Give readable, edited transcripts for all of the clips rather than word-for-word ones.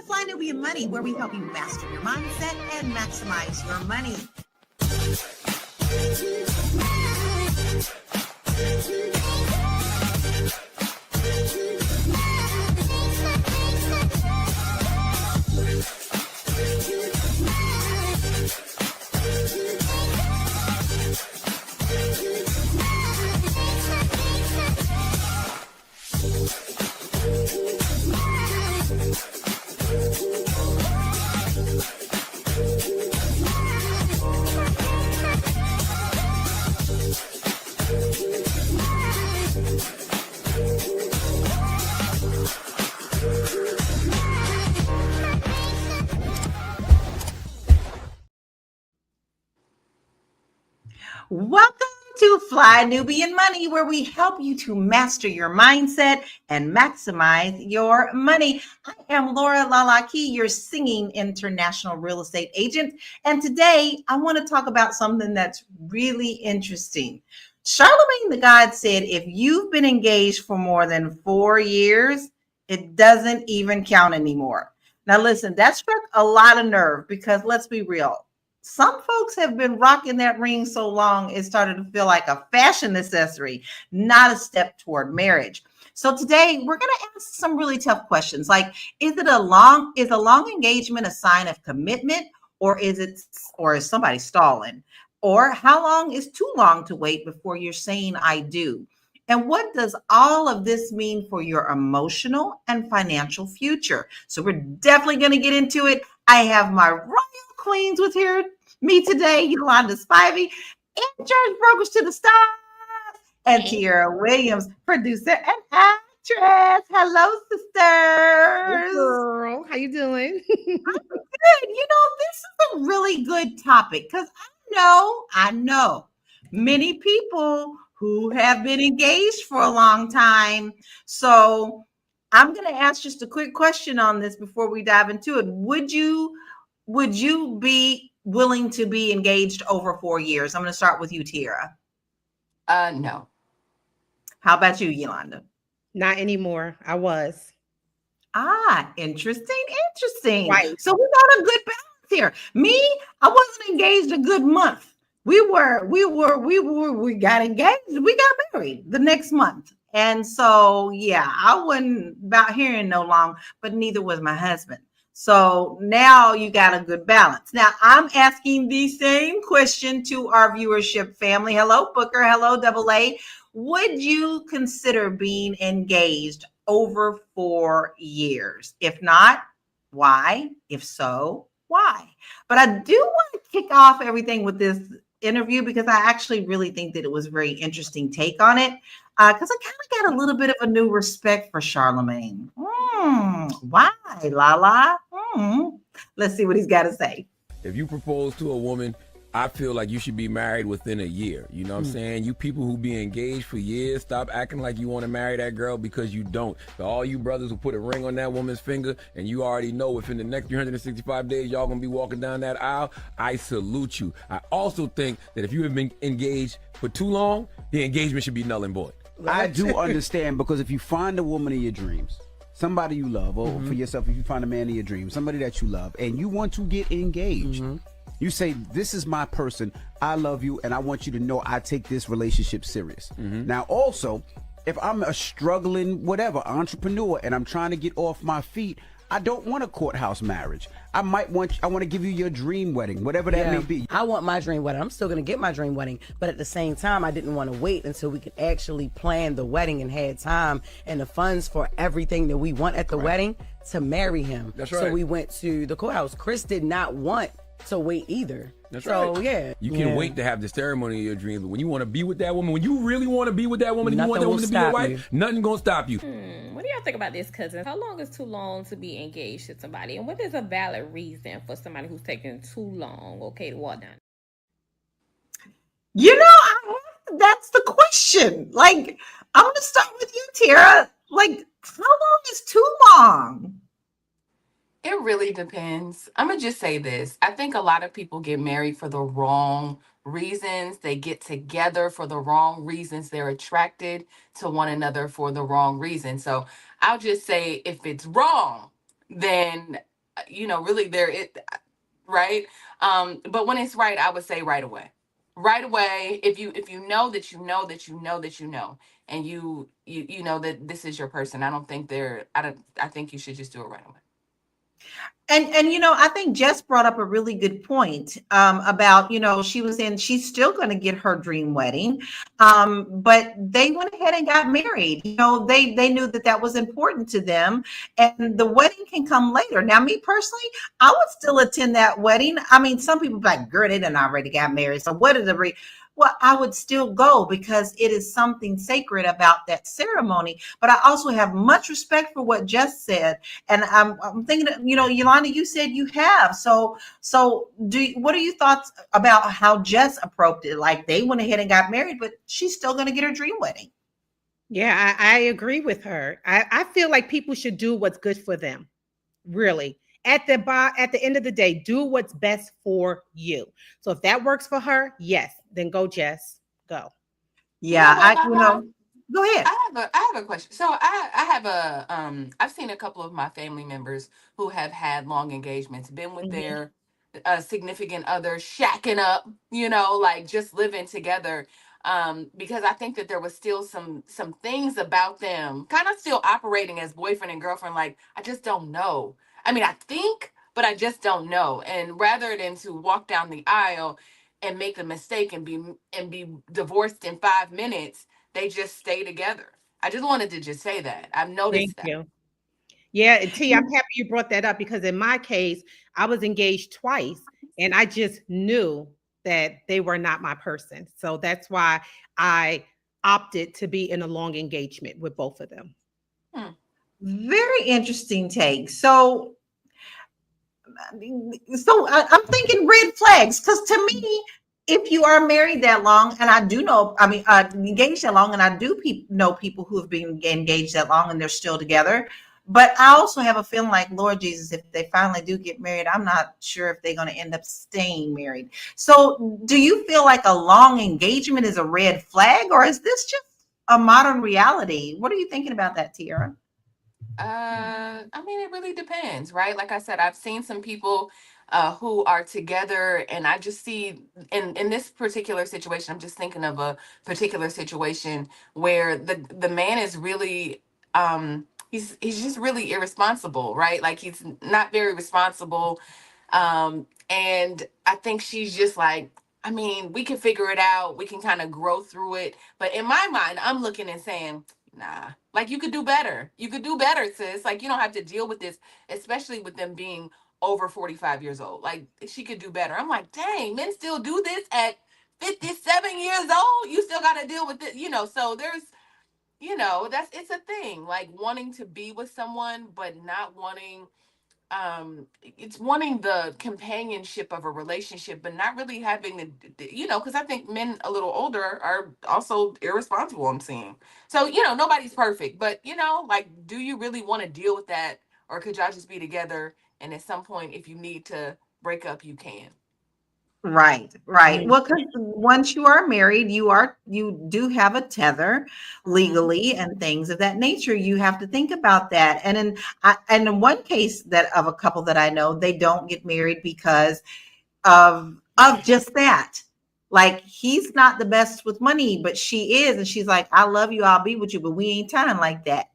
Fly Nubian Money, where we help you master your mindset and maximize your money. Welcome to Fly Nubian Money, where we help you to master your mindset and maximize your money. I am Lala, your singing international real estate agent. And today I want to talk about something that's really interesting. Charlamagne the God said, if you've been engaged for more than 4 years, it doesn't even count anymore. Now, listen, that struck a lot of nerve because let's be real. Some folks have been rocking that ring so long, it started to feel like a fashion accessory, not a step toward marriage. So today we're going to ask some really tough questions. Like, is a long engagement a sign of commitment, or is somebody stalling? Or how long is too long to wait before you're saying I do? And what does all of this mean for your emotional and financial future? So we're definitely going to get into it. I have my royal queens with me today, Yolanda Spivey, insurance brokers to the stars, and Tiara Williams, producer and actress. Hello, sisters. Hey girl, how you doing? I'm good. This is a really good topic because I know many people who have been engaged for a long time. So I'm going to ask just a quick question on this before we dive into it. Would you be willing to be engaged over 4 years? I'm going to start with you, Tiara. No. How about you, Yolanda? Not anymore. I was. Interesting. Right. So we got a good balance here. Me, I wasn't engaged a good month. We got engaged. We got married the next month. And so, yeah, I wasn't about hearing no long, but neither was my husband. So now you got a good balance. Now I'm asking the same question to our viewership family. Hello, Booker. Hello, Double A. Would you consider being engaged over 4 years? If not, why? If so, why? But I do want to kick off everything with this interview because I actually really think that it was a very interesting take on it. Because I kind of got a little bit of a new respect for Charlamagne. Why, Lala? Let's see what he's got to say. If you propose to a woman, I feel like you should be married within a year. You know what I'm saying? You people who be engaged for years, stop acting like you want to marry that girl because you don't. For all you brothers who put a ring on that woman's finger and you already know within the next 365 days y'all gonna be walking down that aisle, I salute you. I also think that if you have been engaged for too long, the engagement should be null and void. I do understand, because if you find a woman in your dreams, somebody you love, or for yourself, if you find a man in your dreams, somebody that you love, and you want to get engaged, you say, this is my person, I love you, and I want you to know I take this relationship serious. Now, also, if I'm a struggling, entrepreneur, and I'm trying to get off my feet, I don't want a courthouse marriage. I want to give you your dream wedding, whatever that may be. I want my dream wedding. I'm still going to get my dream wedding. But at the same time, I didn't want to wait until we could actually plan the wedding and had time and the funds for everything that we want at the wedding to marry him. That's right. So we went to the courthouse. Chris did not want to wait either. That's so, right. Yeah. You can wait to have the ceremony of your dreams, but when you want to be with that woman, when you really want to be with that woman, and you want that woman to be your wife, nothing gonna stop you. What do y'all think about this, cousin? How long is too long to be engaged to somebody? And what is a valid reason for somebody who's taking too long, to walk down? That's the question. Like, I'm going to start with you, Tara. Like, how long is too long? It really depends. I'm going to just say this. I think a lot of people get married for the wrong reasons. They get together for the wrong reasons. They're attracted to one another for the wrong reasons. So I'll just say if it's wrong, then really there it right. But when it's right, I would say right away. Right away, if you know that you know that you know that you know, and you know that this is your person, I don't think there. I think you should just do it right away. And I think Jess brought up a really good point about, she was in, she's still going to get her dream wedding, but they went ahead and got married. They knew that that was important to them, and the wedding can come later. Now, me personally, I would still attend that wedding. I mean, some people be like, girl, they done already got married, so what is the well, I would still go because it is something sacred about that ceremony. But I also have much respect for what Jess said. And I'm thinking, Yolanda, you said you have. So what are your thoughts about how Jess approached it? Like, they went ahead and got married, but she's still going to get her dream wedding. Yeah, I agree with her. I feel like people should do what's good for them. Really. At the end of the day, do what's best for you. So if that works for her, yes, then go, Jess. Go. Yeah, go ahead. I have a question. So I have I've seen a couple of my family members who have had long engagements, been with their significant other, shacking up, like just living together. Because I think that there was still some things about them kind of still operating as boyfriend and girlfriend. Like, I just don't know. I mean, I think, but I just don't know. And rather than to walk down the aisle and make a mistake and be divorced in 5 minutes, they just stay together. I just wanted to just say that. I've noticed Thank you. Yeah, T, I'm happy you brought that up because in my case, I was engaged twice and I just knew that they were not my person. So that's why I opted to be in a long engagement with both of them. Very interesting take. So I'm thinking red flags, because to me, if you are married that long, and I do know, engaged that long, and I do know people who have been engaged that long and they're still together. But I also have a feeling like, Lord Jesus, if they finally do get married, I'm not sure if they're going to end up staying married. So do you feel like a long engagement is a red flag, or is this just a modern reality? What are you thinking about that, Tiara? I mean, it really depends, right? Like I said, I've seen some people who are together, and I just see in this particular situation, I'm just thinking of a particular situation where the man is really he's just really irresponsible, right? Like, he's not very responsible. And I think she's just like, I mean, we can figure it out. We can kind of grow through it. But in my mind, I'm looking and saying, nah, like, you could do better. You could do better, sis. Like, you don't have to deal with this, especially with them being over 45 years old. Like, she could do better. I'm like, dang, men still do this at 57 years old. You still got to deal with it, so there's, it's a thing, like wanting to be with someone, but not wanting, it's wanting the companionship of a relationship, but not really having because I think men a little older are also irresponsible, I'm seeing. So, nobody's perfect, but like, do you really want to deal with that? Or could y'all just be together? And at some point, if you need to break up, you can. Right. Well, because once you are married, you do have a tether legally and things of that nature. You have to think about that. And in one case of a couple that I know, they don't get married because of just that. Like, he's not the best with money, but she is, and she's like, I love you, I'll be with you, but we ain't time like that.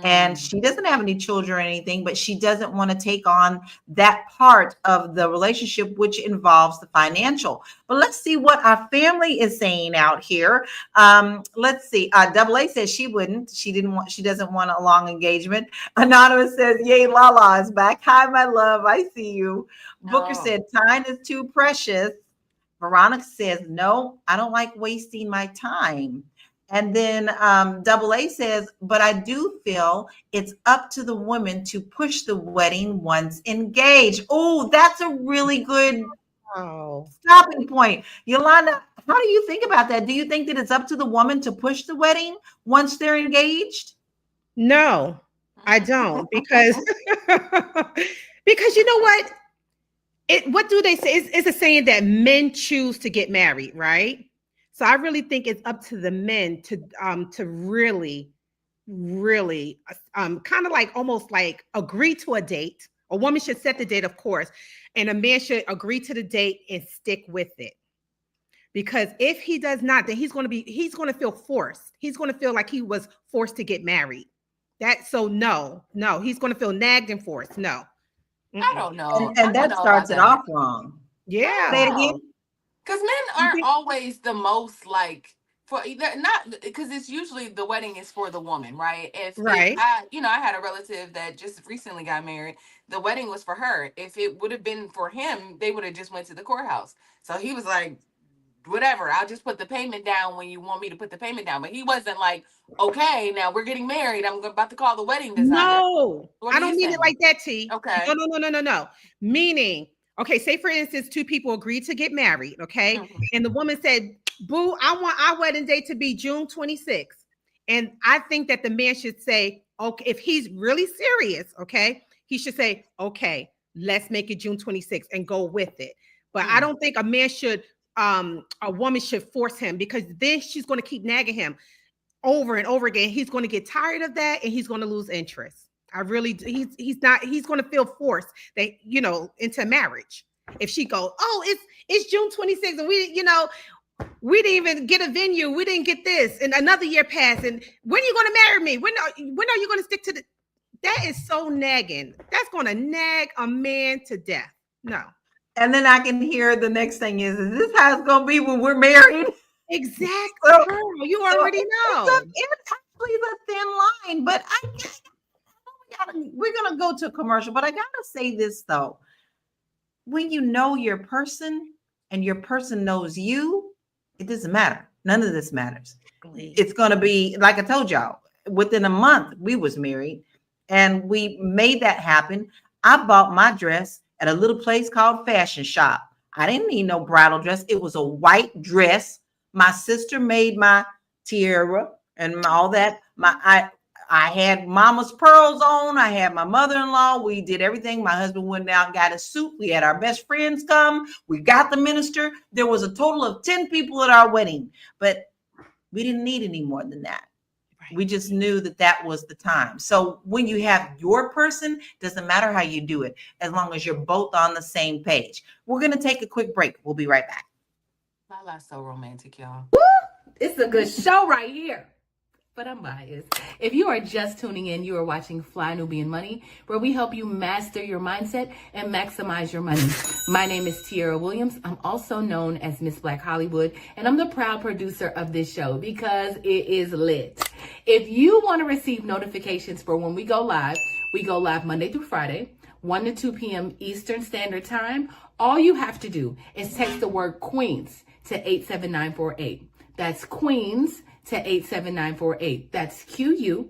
And she doesn't have any children or anything, but she doesn't want to take on that part of the relationship, which involves the financial. But let's see what our family is saying out here. Let's see. Double A says she wouldn't. She doesn't want a long engagement. Anonymous says, yay, Lala is back. Hi, my love. I see you. Booker said, time is too precious. Veronica says, no, I don't like wasting my time. And then Double A says, but I do feel it's up to the woman to push the wedding once engaged. Oh, that's a really good stopping point. Yolanda, how do you think about that? Do you think that it's up to the woman to push the wedding once they're engaged? No, I don't, because you know what? What do they say? It's a saying that men choose to get married, right? So I really think it's up to the men to really kind of like almost like agree to a date, A woman should set the date, of course, and a man should agree to the date and stick with it. Because if he does not, then he's going to feel forced. He's going to feel like he was forced to get married. No, he's going to feel nagged and forced. No. I don't know. And that starts it off wrong. Yeah. Say it again. Because men aren't always the most like, for not because it's usually the wedding is for the woman, right? If I had a relative that just recently got married, the wedding was for her. If it would have been for him, they would have just went to the courthouse. So he was like, whatever, I'll just put the payment down when you want me to put the payment down. But he wasn't like, okay, now we're getting married, I'm about to call the wedding designer. No, I don't mean it like that, T. Okay. No. Meaning, okay, say for instance, two people agreed to get married, okay? Mm-hmm. And the woman said, boo, I want our wedding date to be June 26th. And I think that the man should say, okay, if he's really serious, okay, he should say, okay, let's make it June 26th and go with it. But I don't think a man should, a woman should force him, because then she's going to keep nagging him over and over again. He's going to get tired of that and he's going to lose interest. He's going to feel forced that, into marriage. If she goes, oh, it's June 26th and we didn't even get a venue. We didn't get this. And another year passed. And when are you going to marry me? When are you going to stick to that is so nagging. That's going to nag a man to death. No. And then I can hear the next thing is this how it's going to be when we're married? Exactly. So, girl, you already know. It's actually the thin line, but we're going to go to a commercial, but I got to say this though. When you know your person and your person knows you, it doesn't matter. None of this matters. It's going to be, like I told y'all, within a month we was married and we made that happen. I bought my dress at a little place called Fashion Shop. I didn't need no bridal dress. It was a white dress. My sister made my tiara and all that. I had mama's pearls on. I had my mother-in-law. We did everything. My husband went out and got a suit. We had our best friends come. We got the minister. There was a total of 10 people at our wedding, but we didn't need any more than that. Right. We just knew that was the time. So when you have your person, doesn't matter how you do it, as long as you're both on the same page. We're going to take a quick break. We'll be right back. Lala's so romantic, y'all. Woo! It's a good show right here. But I'm biased. If you are just tuning in, you are watching Fly Nubian Money, where we help you master your mindset and maximize your money. My name is Tiara Williams. I'm also known as Miss Black Hollywood, and I'm the proud producer of this show because it is lit. If you want to receive notifications for when we go live Monday through Friday, 1 to 2 p.m. Eastern Standard Time. All you have to do is text the word Queens to 87948. That's Queens to 87948. That's QUEENS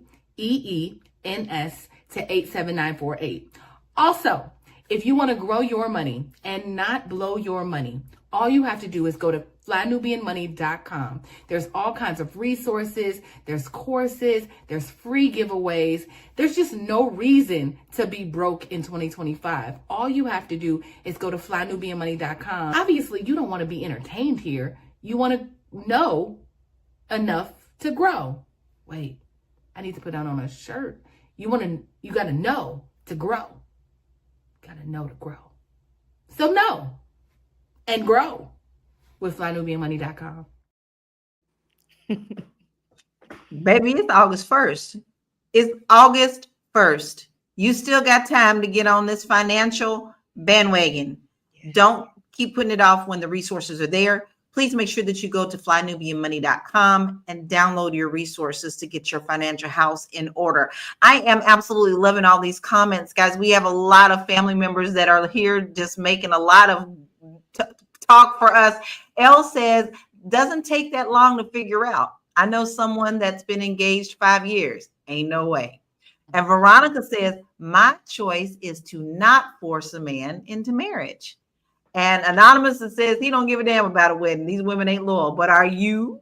to 87948. Also, if you want to grow your money and not blow your money, all you have to do is go to flynubianmoney.com. There's all kinds of resources, there's courses, there's free giveaways. There's just no reason to be broke in 2025. All you have to do is go to flynubianmoney.com. Obviously, you don't want to be entertained here. You want to know enough to grow. Wait, I need to put that on a shirt. You got to know to grow. Got to know to grow. So know and grow with flynubianmoney.com. Baby, it's August 1st. It's August 1st. You still got time to get on this financial bandwagon. Yeah. Don't keep putting it off when the resources are there. Please make sure that you go to flynubianmoney.com and download your resources to get your financial house in order. I am absolutely loving all these comments, guys. We have a lot of family members that are here just making a lot of talk for us. Elle says, doesn't take that long to figure out. I know someone that's been engaged 5 years. Ain't no way. And Veronica says, my choice is to not force a man into marriage. And Anonymous says he don't give a damn about a wedding. These women ain't loyal. But are you?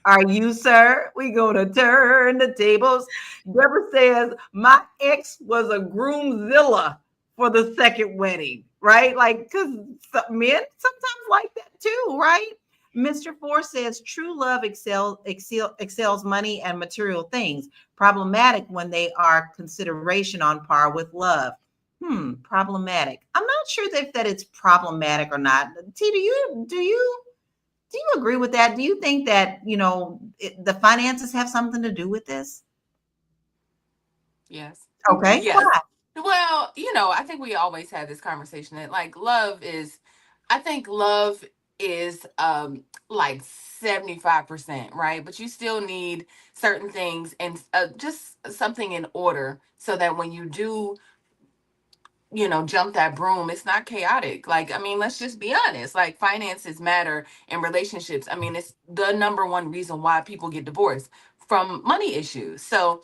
Are you, sir? We gonna turn the tables. Deborah says, my ex was a groomzilla for the second wedding, right? Like, because men sometimes like that too, right? Mr. Four says, true love excels money and material things. Problematic when they are consideration on par with love. Problematic. I'm not sure that it's problematic or not. T, do you agree with that? Do you think that, the finances have something to do with this? Yes. Okay. Yes. Why? Well, I think we always have this conversation that like I think love is like 75%, right? But you still need certain things and just something in order so that when you do jump that broom, it's not chaotic. Like, I mean, let's just be honest. Like, finances matter in relationships. I mean, it's the number one reason why people get divorced, from money issues. So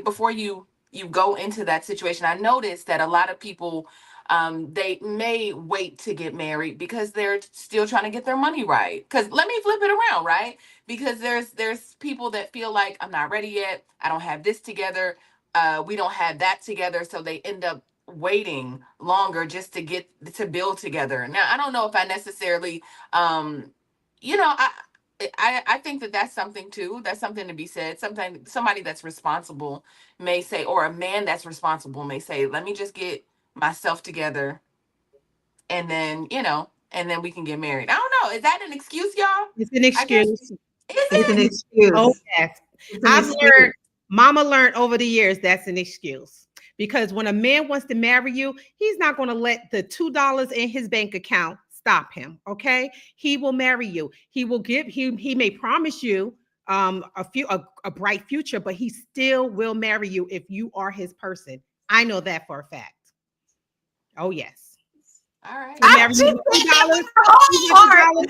before you go into that situation, I noticed that a lot of people, they may wait to get married because they're still trying to get their money right. Because let me flip it around, right? Because there's people that feel like, I'm not ready yet, I don't have this together, we don't have that together, so they end up waiting longer just to get to build together. Now, I don't know if I necessarily, you know, I think that that's something too. That's something to be said. Somebody that's responsible may say, or a man that's responsible may say, let me just get myself together, and then and then we can get married. I don't know. Is that an excuse, y'all? It's an I guess. excuse. Is It's an it? excuse. Oh, yes. It's an I've excuse. Mama learned over the years that's an excuse. Because when a man wants to marry you, he's not going to let the $2 in his bank account stop him. Okay. He will marry you. He will he may promise you a bright future, but he still will marry you if you are his person. I know that for a fact. Oh, yes. All right. He'll I'm marry just you saying with with the whole heart.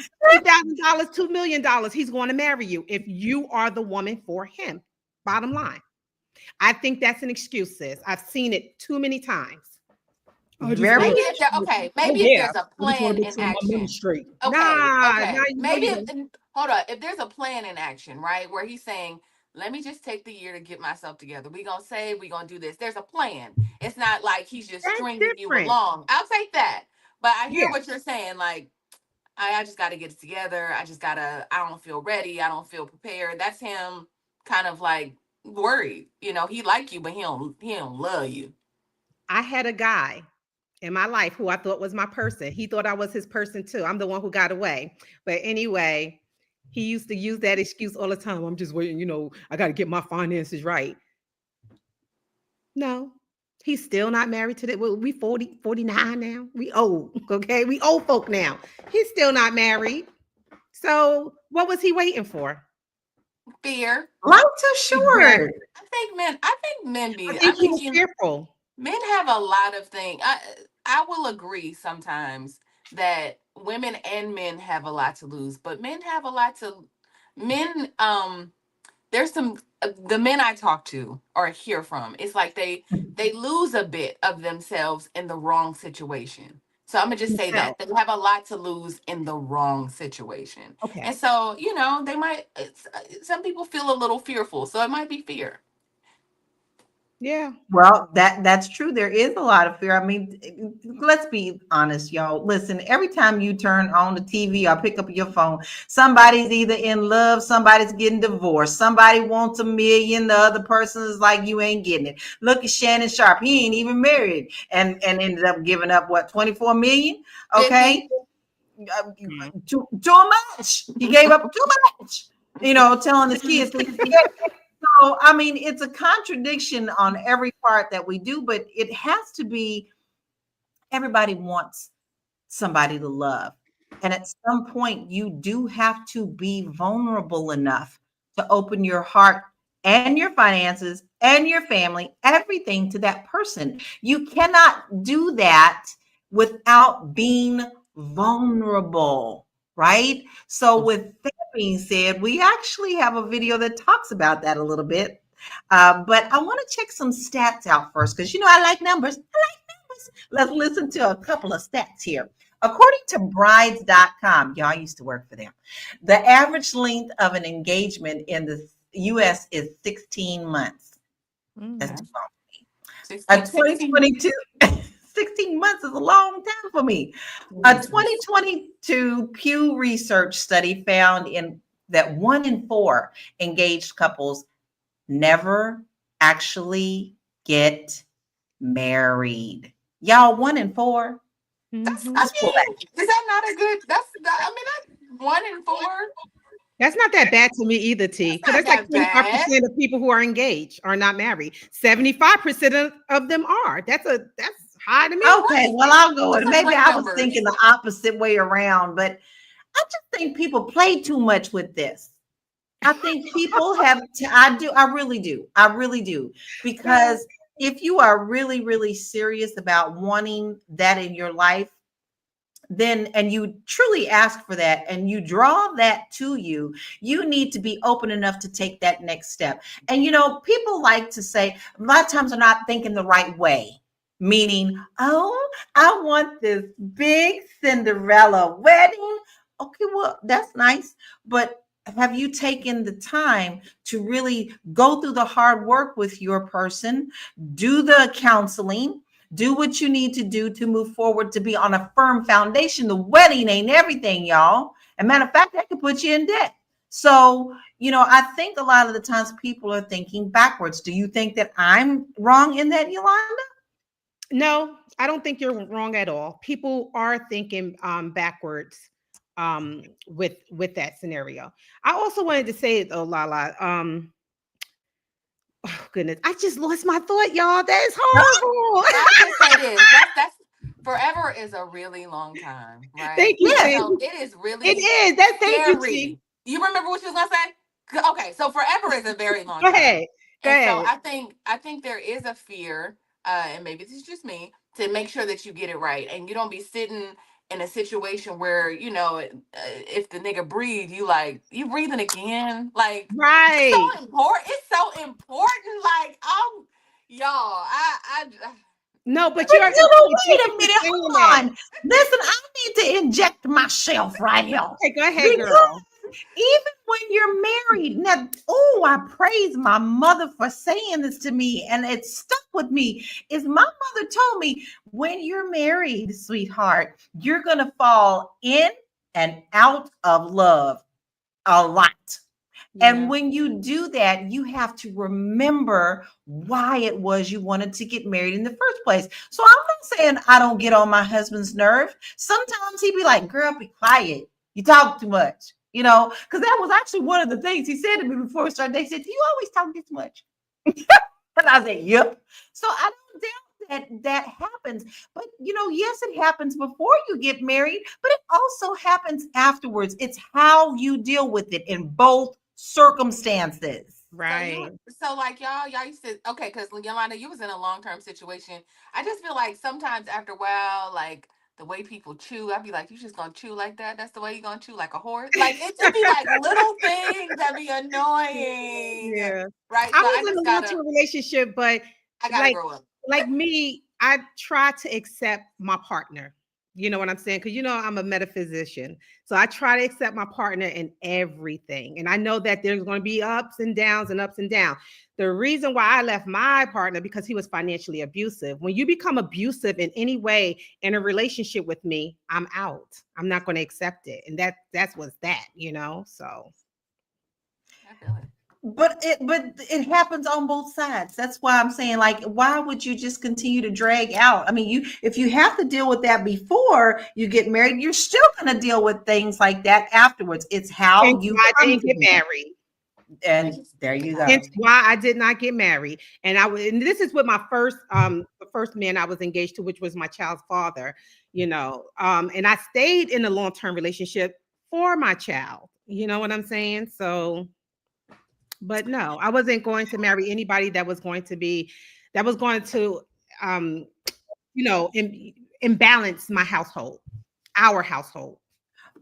$2,000, $2 million. He's going to marry you if you are the woman for him. Bottom line. I think that's an excuse, sis. I've seen it too many times. Very Maybe if maybe if there's a plan in action. Straight. Okay, Nah, maybe hold on. If there's a plan in action, right, where he's saying, let me just take the year to get myself together. We're gonna save, we're gonna do this. There's a plan. It's not like he's just that's stringing you different. along. I'll take that. But I hear Yeah. what you're saying, like, I just gotta get it together. I don't feel ready, I don't feel prepared. That's him kind of like worried. He like you, but he don't love you. I had a guy in my life who I thought was my person. He thought I was his person too. I'm the one who got away. But anyway, he used to use that excuse all the time. I'm just waiting, I got to get my finances right. No, he's still not married to that. Well, we 40, 49 now. We old, okay? We old folk now. He's still not married. So what was he waiting for? Fear. Life too short. I think men be. I think he was fearful. Men have a lot of things. I will agree sometimes that women and men have a lot to lose, but men have a lot to men. There's some the men I talk to or hear from. It's like they lose a bit of themselves in the wrong situation. So I'm gonna just say that they have a lot to lose in the wrong situation. Okay. And so they might. Some people feel a little fearful, so it might be fear. Yeah. Well, that's true. There is a lot of fear. I mean, let's be honest, y'all. Listen, every time you turn on the TV or pick up your phone, somebody's either in love, somebody's getting divorced, somebody wants $1 million, the other person is like, you ain't getting it. Look at Shannon Sharp. He ain't even married and ended up giving up what, 24 million? Okay. Too much. He gave up too much, telling his kids to So, I mean, it's a contradiction on every part that we do, but it has to be everybody wants somebody to love. And at some point, you do have to be vulnerable enough to open your heart and your finances and your family, everything to that person. You cannot do that without being vulnerable, right? So, with that being said, we actually have a video that talks about that a little bit. But I want to check some stats out first because, I like numbers. Let's listen to a couple of stats here. According to brides.com, y'all used to work for them, the average length of an engagement in the U.S. is 16 months. That's too long. A 2022, 16 months is a long time for me. A 2022 Pew Research study found that 1 in 4 engaged couples never actually get married. Y'all 1 in 4. That's, Mhm. I Let's pull back. mean, is that not a good? That's 1 in 4. That's not that bad to me either, T. Because Not that's like that 25% of people who are engaged are not married. 75% of them are. That's high to me. Okay, well, I'll go with it. Those are Maybe great I was numbers. thinking the opposite way around, but I just think people play too much with this. I think people have, I really do. Because if you are really, really serious about wanting that in your life, then, and you truly ask for that and you draw that to you, you need to be open enough to take that next step. And, people like to say, a lot of times they're not thinking the right way. Meaning, oh, I want this big Cinderella wedding. Okay, well, that's nice. But have you taken the time to really go through the hard work with your person, do the counseling, do what you need to do to move forward, to be on a firm foundation? The wedding ain't everything, y'all. And matter of fact, that could put you in debt. So, I think a lot of the times people are thinking backwards. Do you think that I'm wrong in that, Yolanda? No, I don't think you're wrong at all. People are thinking backwards with that scenario. I also wanted to say though, Lala, oh goodness, I just lost my thought, y'all. That is horrible. I'll just say this. That's forever is a really long time, right? Thank you. Yeah. Tim. So it is really It is. That's thank you, scary. T. You remember what she was gonna say? Okay, so forever is a very long Go time. ahead. Go And ahead. so I think there is a fear, and maybe this is just me, to make sure that you get it right, and you don't be sitting in a situation where if the nigga breathe, you breathing again, like Right. so important. It's so important. Like y'all, No, but But you are wait a saying minute, hold that. on. Listen, I need to inject myself right here. Okay, go ahead, Because girl. even when you're married, now, I praise my mother for saying this to me, and it stuck with me. Is my mother told me, when you're married, sweetheart, you're gonna fall in and out of love a lot. And Yeah. when you do that, you have to remember why it was you wanted to get married in the first place. So I'm not saying I don't get on my husband's nerve. Sometimes he'd be like, girl, be quiet. You talk too much, because that was actually one of the things he said to me before we started. They said, do you always talk this much? And I said, yep. So I don't doubt that happens. But, yes, it happens before you get married, but it also happens afterwards. It's how you deal with it in both circumstances. Right. So like y'all used to, okay, because Yolanda, you was in a long-term situation. I just feel like sometimes after a while, like the way people chew, I'd be like, you just gonna chew like that? That's the way you gonna chew, like a horse? Like it just be like little things that be annoying. Yeah. Right. I So was in a long-term relationship, but I gotta grow up. like me, I try to accept my partner. You know what I'm saying? Because I'm a metaphysician. So I try to accept my partner in everything. And I know that there's going to be ups and downs and ups and downs. The reason why I left my partner, because he was financially abusive. When you become abusive in any way in a relationship with me, I'm out. I'm not going to accept it. And that's what's that, so. I feel it. But it happens on both sides. That's why I'm saying, like, why would you just continue to drag out? I mean, if you have to deal with that before you get married, you're still going to deal with things like that afterwards. It's how you I didn't get married. And there you go. Hence why I did not get married. And this is with my first the first man I was engaged to, which was my child's father, and I stayed in a long-term relationship for my child. You know what I'm saying? So, but no, I wasn't going to marry anybody that was going to imbalance my household, our household.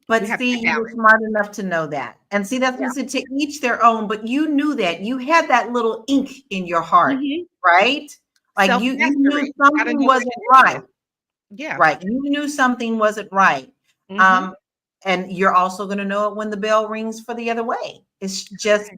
But see, you were smart enough to know that. And see, that's to each their own, but you knew that. You had that little ink in your heart, right? Like you knew something wasn't right. Yeah. Right. You knew something wasn't right. And you're also going to know it when the bell rings for the other way. It's just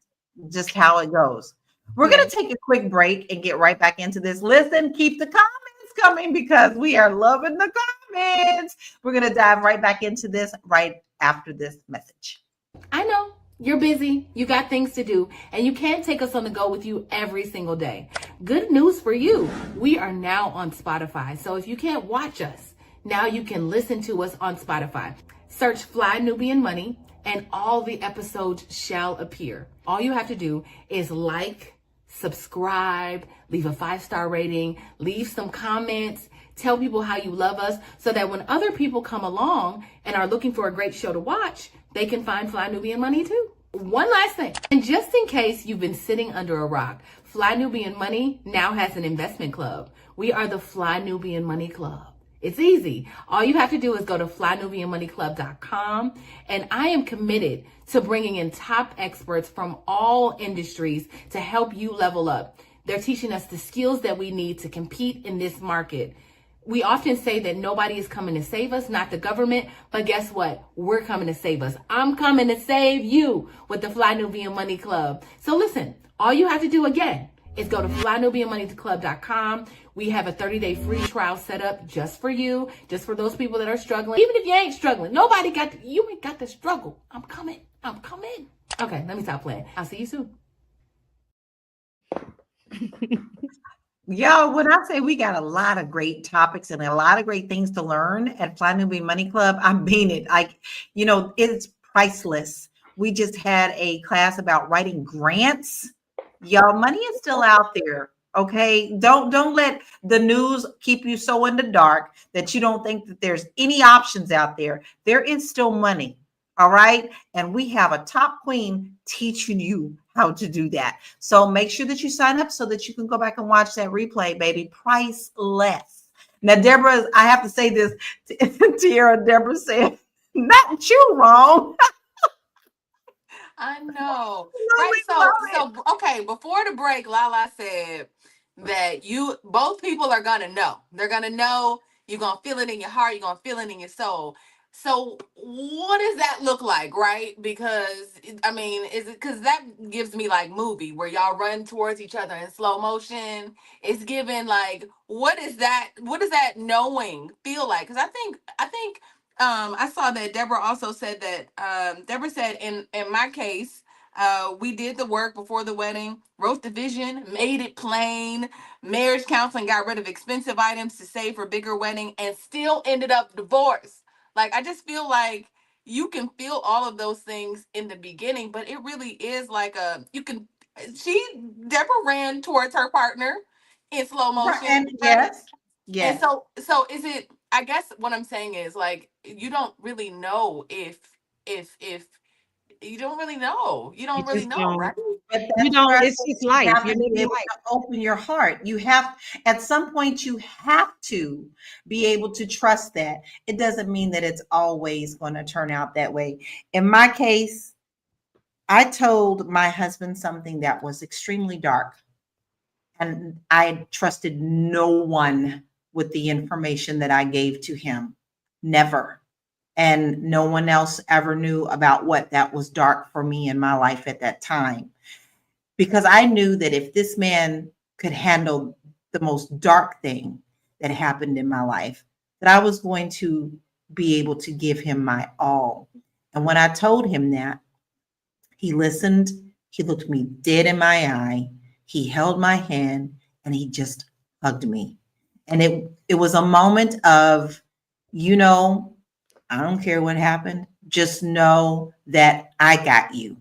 how it goes. We're going to take a quick break and get right back into this. Listen, keep the comments coming because we are loving the comments. We're going to dive right back into this right after this message. I know You're busy, you got things to do, and you can't take us on the go with you every single day. Good news for you. We are now on Spotify. So if you can't watch us, now you can listen to us on Spotify. Search Fly Nubian Money and all the episodes shall appear. All you have to do is like, subscribe, leave a 5-star rating, leave some comments, tell people how you love us so that when other people come along and are looking for a great show to watch, they can find Fly Nubian Money too. One last thing, and just in case you've been sitting under a rock, Fly Nubian Money now has an investment club. We are the Fly Nubian Money Club. It's easy. All you have to do is go to flynubianmoneyclub.com, and I am committed to bringing in top experts from all industries to help you level up. They're teaching us the skills that we need to compete in this market. We often say that nobody is coming to save us, not the government, but guess what? We're coming to save us. I'm coming to save you with the Fly Nubian Money Club. So listen, all you have to do again is go to flynubianmoneyclub.com. We have a 30-day free trial set up just for you, just for those people that are struggling. Even if you ain't struggling, you ain't got to struggle. I'm coming. Okay, let me stop playing. I'll see you soon. Yo, when I say we got a lot of great topics and a lot of great things to learn at Fly Nubian Money Club, I mean it. It's priceless. We just had a class about writing grants. Y'all, money is still out there. Okay. Don't let the news keep you so in the dark that you don't think that there's any options out there. There is still money. All right. And we have a top queen teaching you how to do that. So make sure that you sign up so that you can go back and watch that replay, baby. Priceless. Now, Deborah, I have to say this to Tiara. Deborah said, not you wrong. I know. Right. So okay, before the break, Lala said that both people are gonna know. They're gonna know, you're gonna feel it in your heart, you're gonna feel it in your soul. So what does that look like, right? Because I mean, is it because that gives me like movie where y'all run towards each other in slow motion? It's given like what does that knowing feel like? Because I think I saw that Deborah also said that Deborah said in my case, we did the work before the wedding, wrote the vision, made it plain, marriage counseling, got rid of expensive items to save for bigger wedding, and still ended up divorced. Like, I just feel like you can feel all of those things in the beginning, but it really is like Deborah ran towards her partner in slow motion. And right? yes. And so is it, I guess what I'm saying is like, you don't really know if you don't really know. You don't really know, right? But You know, it's just life. You have You're to be living able life. to open your heart. You have, at some point, you have to be able to trust that. It doesn't mean that it's always going to turn out that way. In my case, I told my husband something that was extremely dark, and I trusted no one with the information that I gave to him. Never. And no one else ever knew about what that was dark for me in my life at that time. Because I knew that if this man could handle the most dark thing that happened in my life, that I was going to be able to give him my all. And when I told him that, he listened, he looked me dead in my eye, he held my hand, and he just hugged me. And it was a moment of, I don't care what happened. Just know that I got you.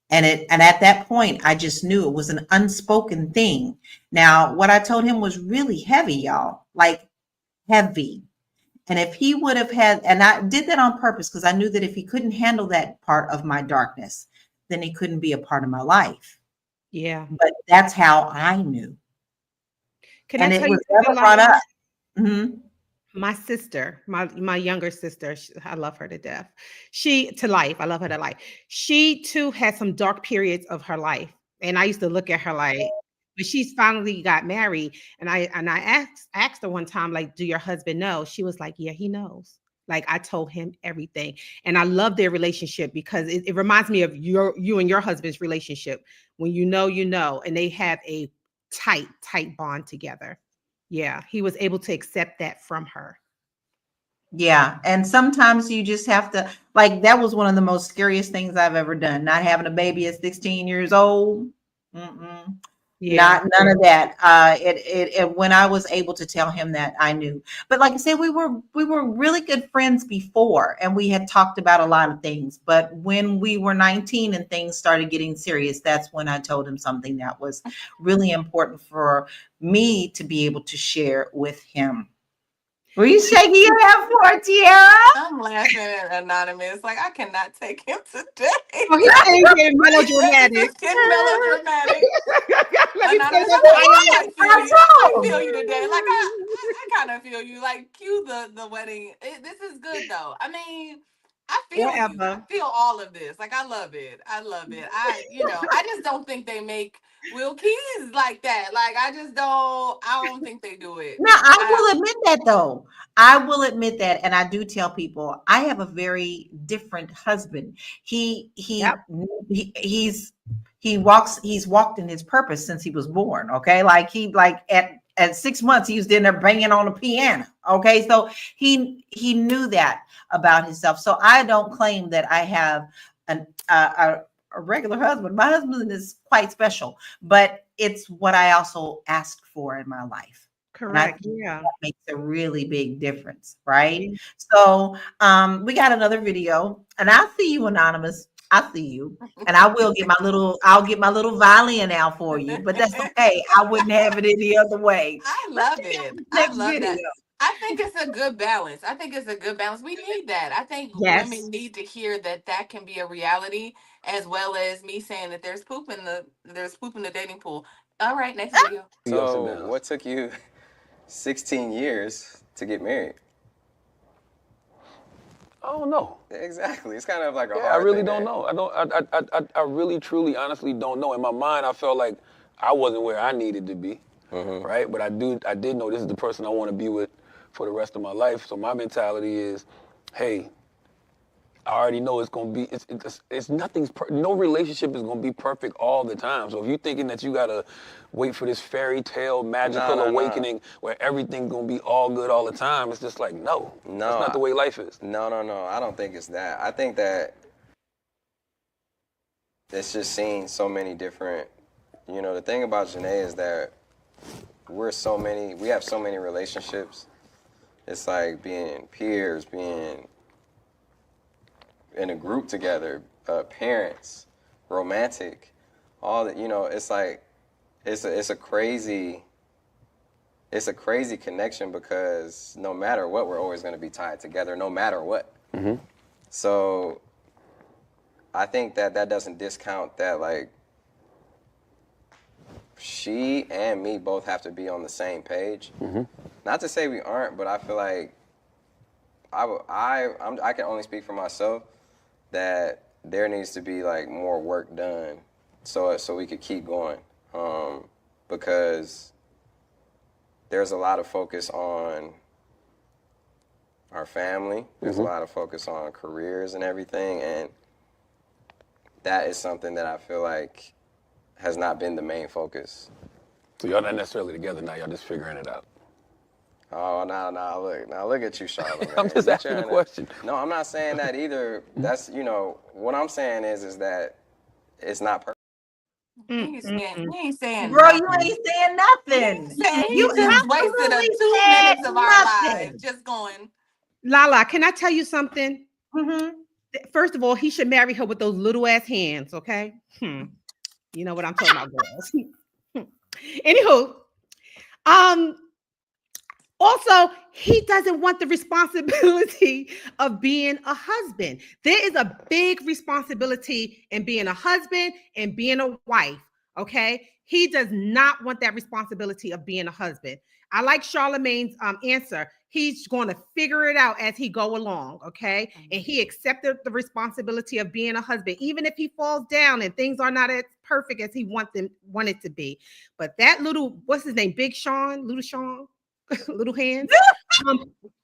And at that point, I just knew it was an unspoken thing. Now, what I told him was really heavy, y'all, like heavy. And if he would have had, and I did that on purpose because I knew that if he couldn't handle that part of my darkness, then he couldn't be a part of my life. Yeah. But that's how I knew. Can and I it tell was you never brought up. Mm-hmm. My sister, my younger sister, I love her to death. I love her to life. She too had some dark periods of her life. And I used to look at her like, but she's finally got married. And I asked her one time, like, do your husband know? She was like, yeah, he knows. Like, I told him everything. And I love their relationship because it reminds me of you and your husband's relationship. When you know, and they have a tight bond together. Yeah, he was able to accept that from her. Yeah. And sometimes you just have to, like, that was one of the most scariest things I've ever done. Not having a baby at 16 years old. Mm-mm. Yeah. Not none of that. It when I was able to tell him that, I knew. But like I said, we were really good friends before, and we had talked about a lot of things. But when we were 19 and things started getting serious, that's when I told him something that was really important for me to be able to share with him. Were you shaking your head for it, Tiara? I'm laughing at Anonymous. Like, I cannot take him today. Oh, he's getting He's melodramatic. just getting melodramatic. Let me Anonymous, say I that. feel you. I feel you today. Like, I kind of feel you. Like, cue the wedding. This is good, though. I mean, I feel you. I Whatever. feel all of this. Like, I love it. I love it. I just don't think they make Will Keys like that. Like, I don't think they do it. Now, I will admit that though. I will admit that, and I do tell people I have a very different husband. Yep. He's walked in his purpose since he was born. Okay, like at 6 months he was in there banging on the piano. Okay, so he knew that about himself. So I don't claim that I have a regular husband. My husband is quite special, but it's what I also asked for in my life. Correct. Yeah. That makes a really big difference, right? So we got another video, and I see you, Anonymous. I see you. And I'll get my little violin out for you, but that's okay. I wouldn't have it any other way. I love it. I love that. I think it's a good balance. We need that. I think women need to hear that can be a reality, as well as me saying that there's poop in the dating pool. All right, next video. So what took you 16 years to get married? I don't know. Exactly. It's kind of like a hard I really thing, don't man. know. I really, truly, honestly don't know. In my mind, I felt like I wasn't where I needed to be, right? But I did know this is the person I want to be with for the rest of my life. So my mentality is, hey, I already know it's gonna be. No relationship is gonna be perfect all the time. So if you're thinking that you gotta wait for this fairy tale magical awakening where everything's gonna be all good all the time, it's just like no, that's not the way life is. No. I don't think it's that. I think that it's just seeing so many different. The thing about Janae is that we have so many relationships. It's like being peers, being in a group together, parents, romantic, all that. It's like it's a crazy connection, because no matter what, we're always going to be tied together, no matter what. So I think that doesn't discount that, like, she and me both have to be on the same page. Not to say we aren't, but I feel like I can only speak for myself, that there needs to be like more work done so we could keep going, because there's a lot of focus on our family, there's a lot of focus on careers and everything, and that is something that I feel like has not been the main focus. So y'all not necessarily together now, y'all just figuring it out. Oh, now look at you, Charlamagne. I'm just asking a question. No, I'm not saying that either. That's, what I'm saying is that it's not perfect. He ain't saying Bro, nothing. you ain't saying nothing. You just wasted 2 minutes of our lives just going. Lala, can I tell you something? Mm-hmm. First of all, he should marry her with those little ass hands, okay? You know what I'm talking about, girls. Anywho, also, he doesn't want the responsibility of being a husband. There is a big responsibility in being a husband and being a wife, okay? He does not want that responsibility of being a husband. I like Charlamagne's answer. He's going to figure it out as he go along, okay? And he accepted the responsibility of being a husband, even if he falls down and things are not as perfect as he wanted to be. But that little, what's his name? Big Sean, Little Sean, Little Hands.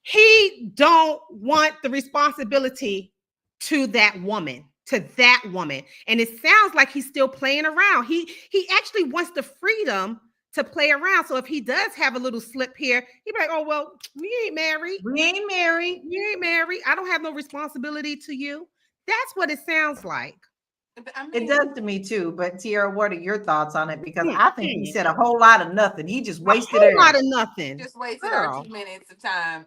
He don't want the responsibility to that woman. And it sounds like he's still playing around. He actually wants the freedom to play around. So if he does have a little slip here, he'd be like, oh, well, we ain't married. We ain't married. We ain't married. I don't have no responsibility to you. That's what it sounds like. It does to me too. But Tiara, what are your thoughts on it? Because I think he said a whole lot of nothing. He just wasted a lot of nothing. Just wasted our 2 minutes of time.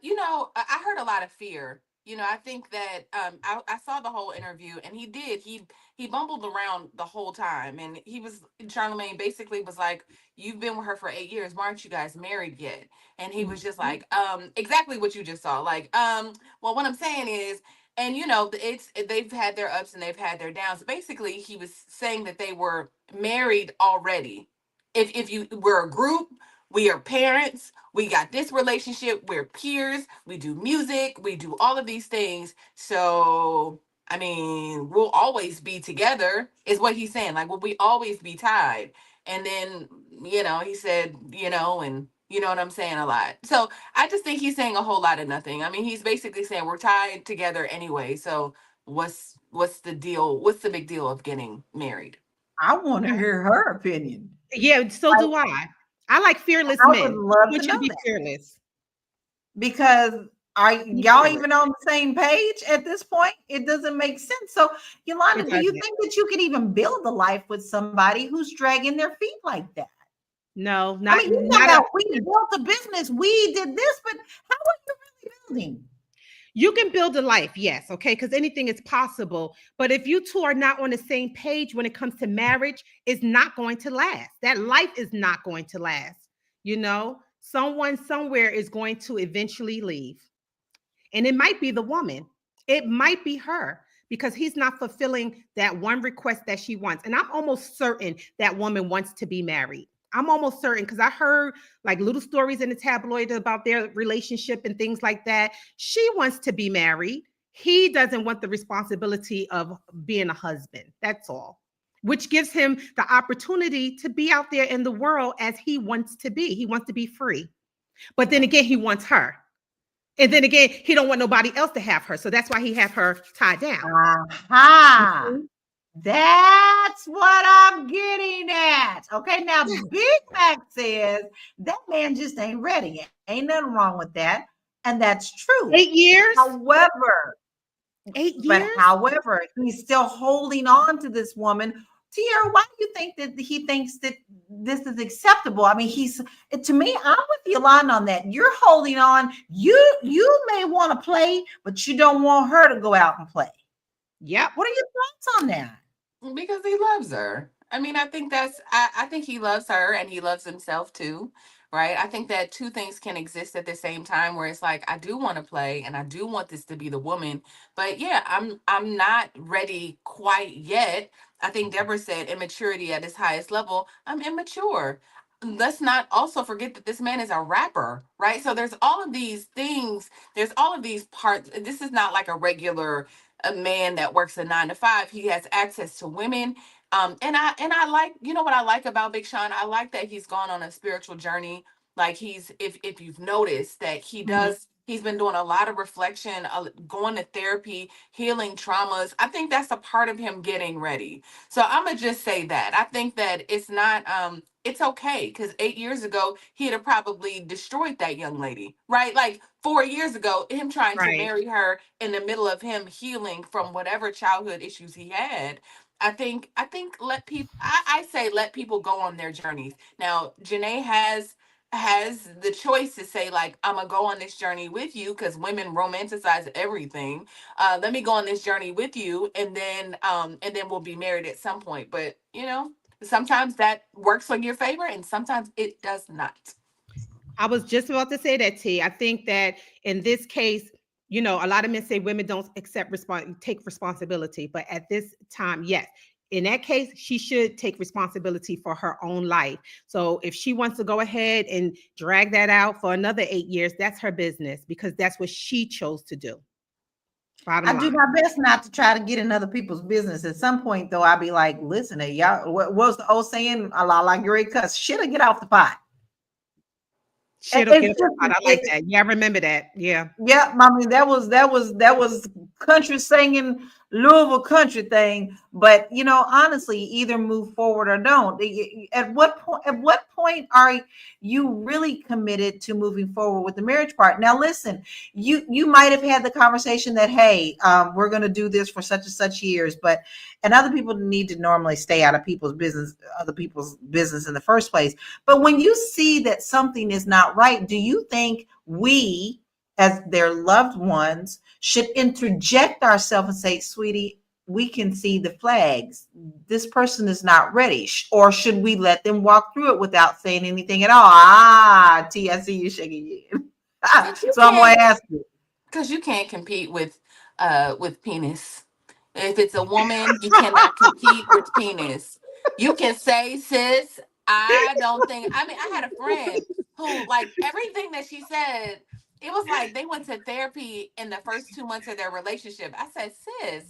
You know, I heard a lot of fear. You know, I think that I saw the whole interview, and he bumbled around the whole time, and Charlamagne basically was like, "You've been with her for 8 years. Why aren't you guys married yet?" And he was just like, exactly what you just saw. Like, well, what I'm saying is. And you know, they've had their ups and they've had their downs. Basically, he was saying that they were married already. We're a group, we are parents, we got this relationship, we're peers, we do music, we do all of these things. So I mean, we'll always be together, is what he's saying. Like, will we always be tied? And then, you know, he said, you know, and you know what I'm saying, a lot. So I just think he's saying a whole lot of nothing. I mean, he's basically saying we're tied together anyway. So what's the deal? What's the big deal of getting married? I want to hear her opinion. Yeah, so do I. I like fearless men. I would love to know be that. Fearless. Because are y'all even on the same page at this point? It doesn't make sense. So, Yolanda, do you think that you can even build a life with somebody who's dragging their feet like that? No, not. I mean, we built a business. We did this, but how are you really building? You can build a life, yes, okay, because anything is possible. But if you two are not on the same page when it comes to marriage, it's not going to last. That life is not going to last. You know, someone somewhere is going to eventually leave. And it might be the woman. It might be her, because he's not fulfilling that one request that she wants. And I'm almost certain that woman wants to be married. I'm almost certain, because I heard like little stories in the tabloid about their relationship and things like that. She wants to be married. He doesn't want the responsibility of being a husband. That's all, which gives him the opportunity to be out there in the world as he wants to be. He wants to be free. But then again, he wants her. And then again, he don't want nobody else to have her. So that's why he have her tied down. Aha. Mm-hmm. That's what I'm getting at. Okay, now Big Mac says that man just ain't ready. Ain't nothing wrong with that. And that's true. 8 years? However, 8 years? But however, he's still holding on to this woman. Tiara, why do you think that he thinks that this is acceptable? I mean, to me, I'm with Yolanda on that. You're holding on. You may want to play, but you don't want her to go out and play. Yep. What are your thoughts on that? Because he loves her. I mean, I think I think he loves her and he loves himself too, right? I think that two things can exist at the same time, where it's like, I do want to play and I do want this to be the woman, but yeah, I'm not ready quite yet. I think Deborah said immaturity at its highest level. I'm immature. Let's not also forget that this man is a rapper, right? So there's all of these things, there's all of these parts. This is not like a man that works a 9 to 5. He has access to women. And I like, you know what I like about Big Sean? I like that he's gone on a spiritual journey. Like if you've noticed that he does, he's been doing a lot of reflection, going to therapy, healing traumas. I think that's a part of him getting ready. So I'm gonna just say that. I think that it's not, it's okay, because 8 years ago, he'd have probably destroyed that young lady, right? Like 4 years ago, him trying to marry her in the middle of him healing from whatever childhood issues he had. I think let people, I say let people go on their journeys. Now, Janae has the choice to say, like, I'm gonna go on this journey with you, because women romanticize everything. Let me go on this journey with you, and then we'll be married at some point. But you know, sometimes that works in your favor and sometimes it does not. I was just about to say that, T. I think that in this case, you know, a lot of men say women don't take responsibility, but at this time, yes. In that case, she should take responsibility for her own life. So if she wants to go ahead and drag that out for another 8 years, that's her business, because that's what she chose to do. I do my best not to try to get in other people's business. At some point, though, I'll be like, listen, hey, y'all, what's the old saying? A la great cuss. Shit'll get off the pot. Shit'll get off the pot. I like that. Yeah, I remember that. Yeah. Yeah, I mean, that was country singing Louisville country thing, but honestly, either move forward or don't. At what point are you really committed to moving forward with the marriage part? Now, listen, you might have had the conversation that, hey, we're going to do this for such and such years, and other people need to normally stay out of other people's business in the first place. But when you see that something is not right, do you think we, as their loved ones, should interject ourselves and say, sweetie, we can see the flags. This person is not ready. Or should we let them walk through it without saying anything at all? T, I see you shaking your head. So I'm going to ask you. Because you can't compete with penis. If it's a woman, you cannot compete with penis. You can say, sis, I don't think, I mean, I had a friend who, like, everything that she said, it was like they went to therapy in the first 2 months of their relationship. I said, sis,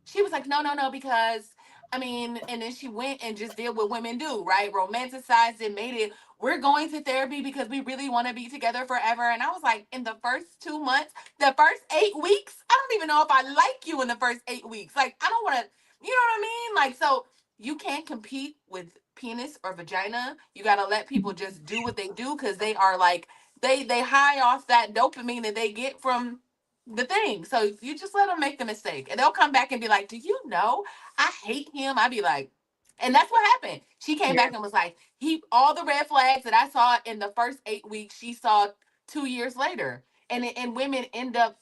she was like, no, because I mean, and then she went and just did what women do, right? Romanticized it, made it, we're going to therapy because we really want to be together forever. And I was like, in the first 2 months, the first 8 weeks, I don't even know if I like you in the first 8 weeks. Like, I don't want to, you know what I mean? Like, so you can't compete with penis or vagina. You got to let people just do what they do because they are like, they high off that dopamine that they get from the thing. So you just let them make the mistake and they'll come back and be like, do you know I hate him? I'd be like, and that's what happened. She came back and was like, all the red flags that I saw in the first 8 weeks, she saw 2 years later. And women end up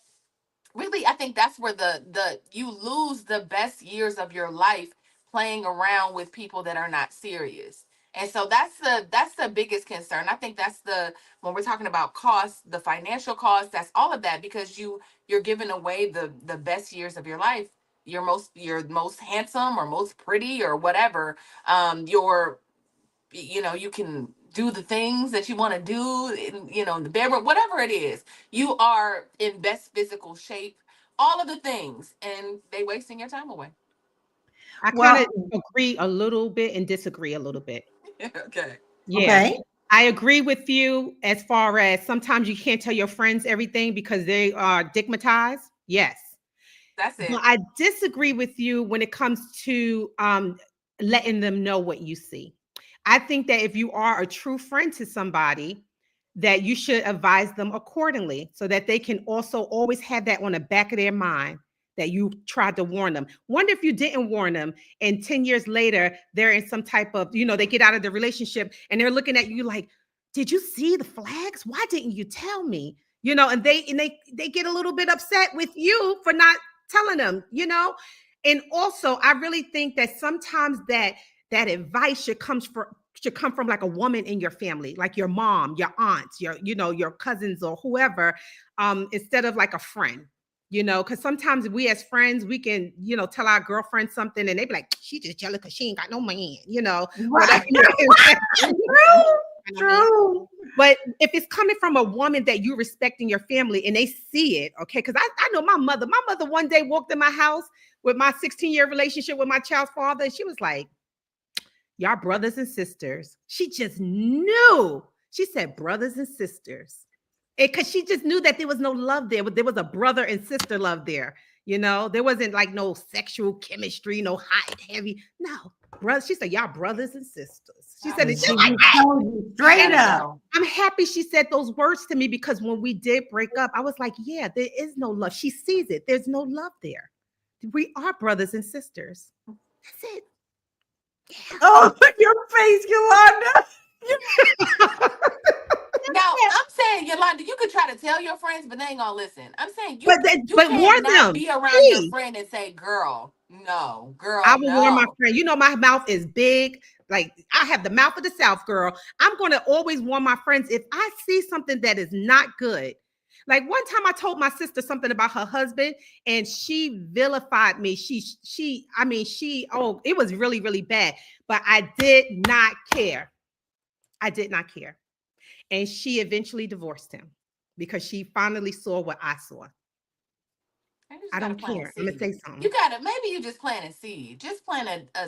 really, I think that's where the you lose the best years of your life playing around with people that are not serious. And so that's the biggest concern. I think that's when we're talking about costs, the financial costs, that's all of that, because you're giving away the best years of your life. Your most handsome or most pretty or whatever. You can do the things that you want to do in the bedroom, whatever it is. You are in best physical shape, all of the things, and they wasting your time away. I kind of agree a little bit and disagree a little bit. Okay. Yeah. Okay. I agree with you as far as sometimes you can't tell your friends everything because they are stigmatized. Yes. That's it. But I disagree with you when it comes to letting them know what you see. I think that if you are a true friend to somebody, that you should advise them accordingly so that they can also always have that on the back of their mind that you tried to warn them. Wonder if you didn't warn them and 10 years later, they're in some type of, they get out of the relationship and they're looking at you like, did you see the flags? Why didn't you tell me? And they get a little bit upset with you for not telling them, And also, I really think that sometimes that advice should come from like a woman in your family, like your mom, your aunts, your cousins or whoever, instead of like a friend, because sometimes we as friends, we can, tell our girlfriend something and they be like, she just jealous because she ain't got no man, whatever. True. But if it's coming from a woman that you respect in your family and they see it, okay, because I know my mother one day walked in my house with my 16-year relationship with my child's father, and she was like, y'all brothers and sisters. She just knew. She said brothers and sisters. Because she just knew that there was no love there, but there was a brother and sister love there. There wasn't like no sexual chemistry, no hot, heavy. No, brothers. She said, y'all brothers and sisters. She said it just like that. Straight up. I'm happy she said those words to me because when we did break up, I was like, yeah, there is no love. She sees it. There's no love there. We are brothers and sisters. That's it. Yeah. Oh, your face, Yolanda. Now, I'm saying, Yolanda, you could try to tell your friends, but they ain't gonna listen. I'm saying you but warn them. Be around your friend and say, girl, no, girl, I will warn my friend. My mouth is big. Like, I have the mouth of the South, girl. I'm going to always warn my friends if I see something that is not good. Like one time I told my sister something about her husband and she vilified me. It was really, really bad, but I did not care. I did not care. And she eventually divorced him because she finally saw what I saw. I don't care. I'm gonna say something. Maybe you just plant a seed. Just plant a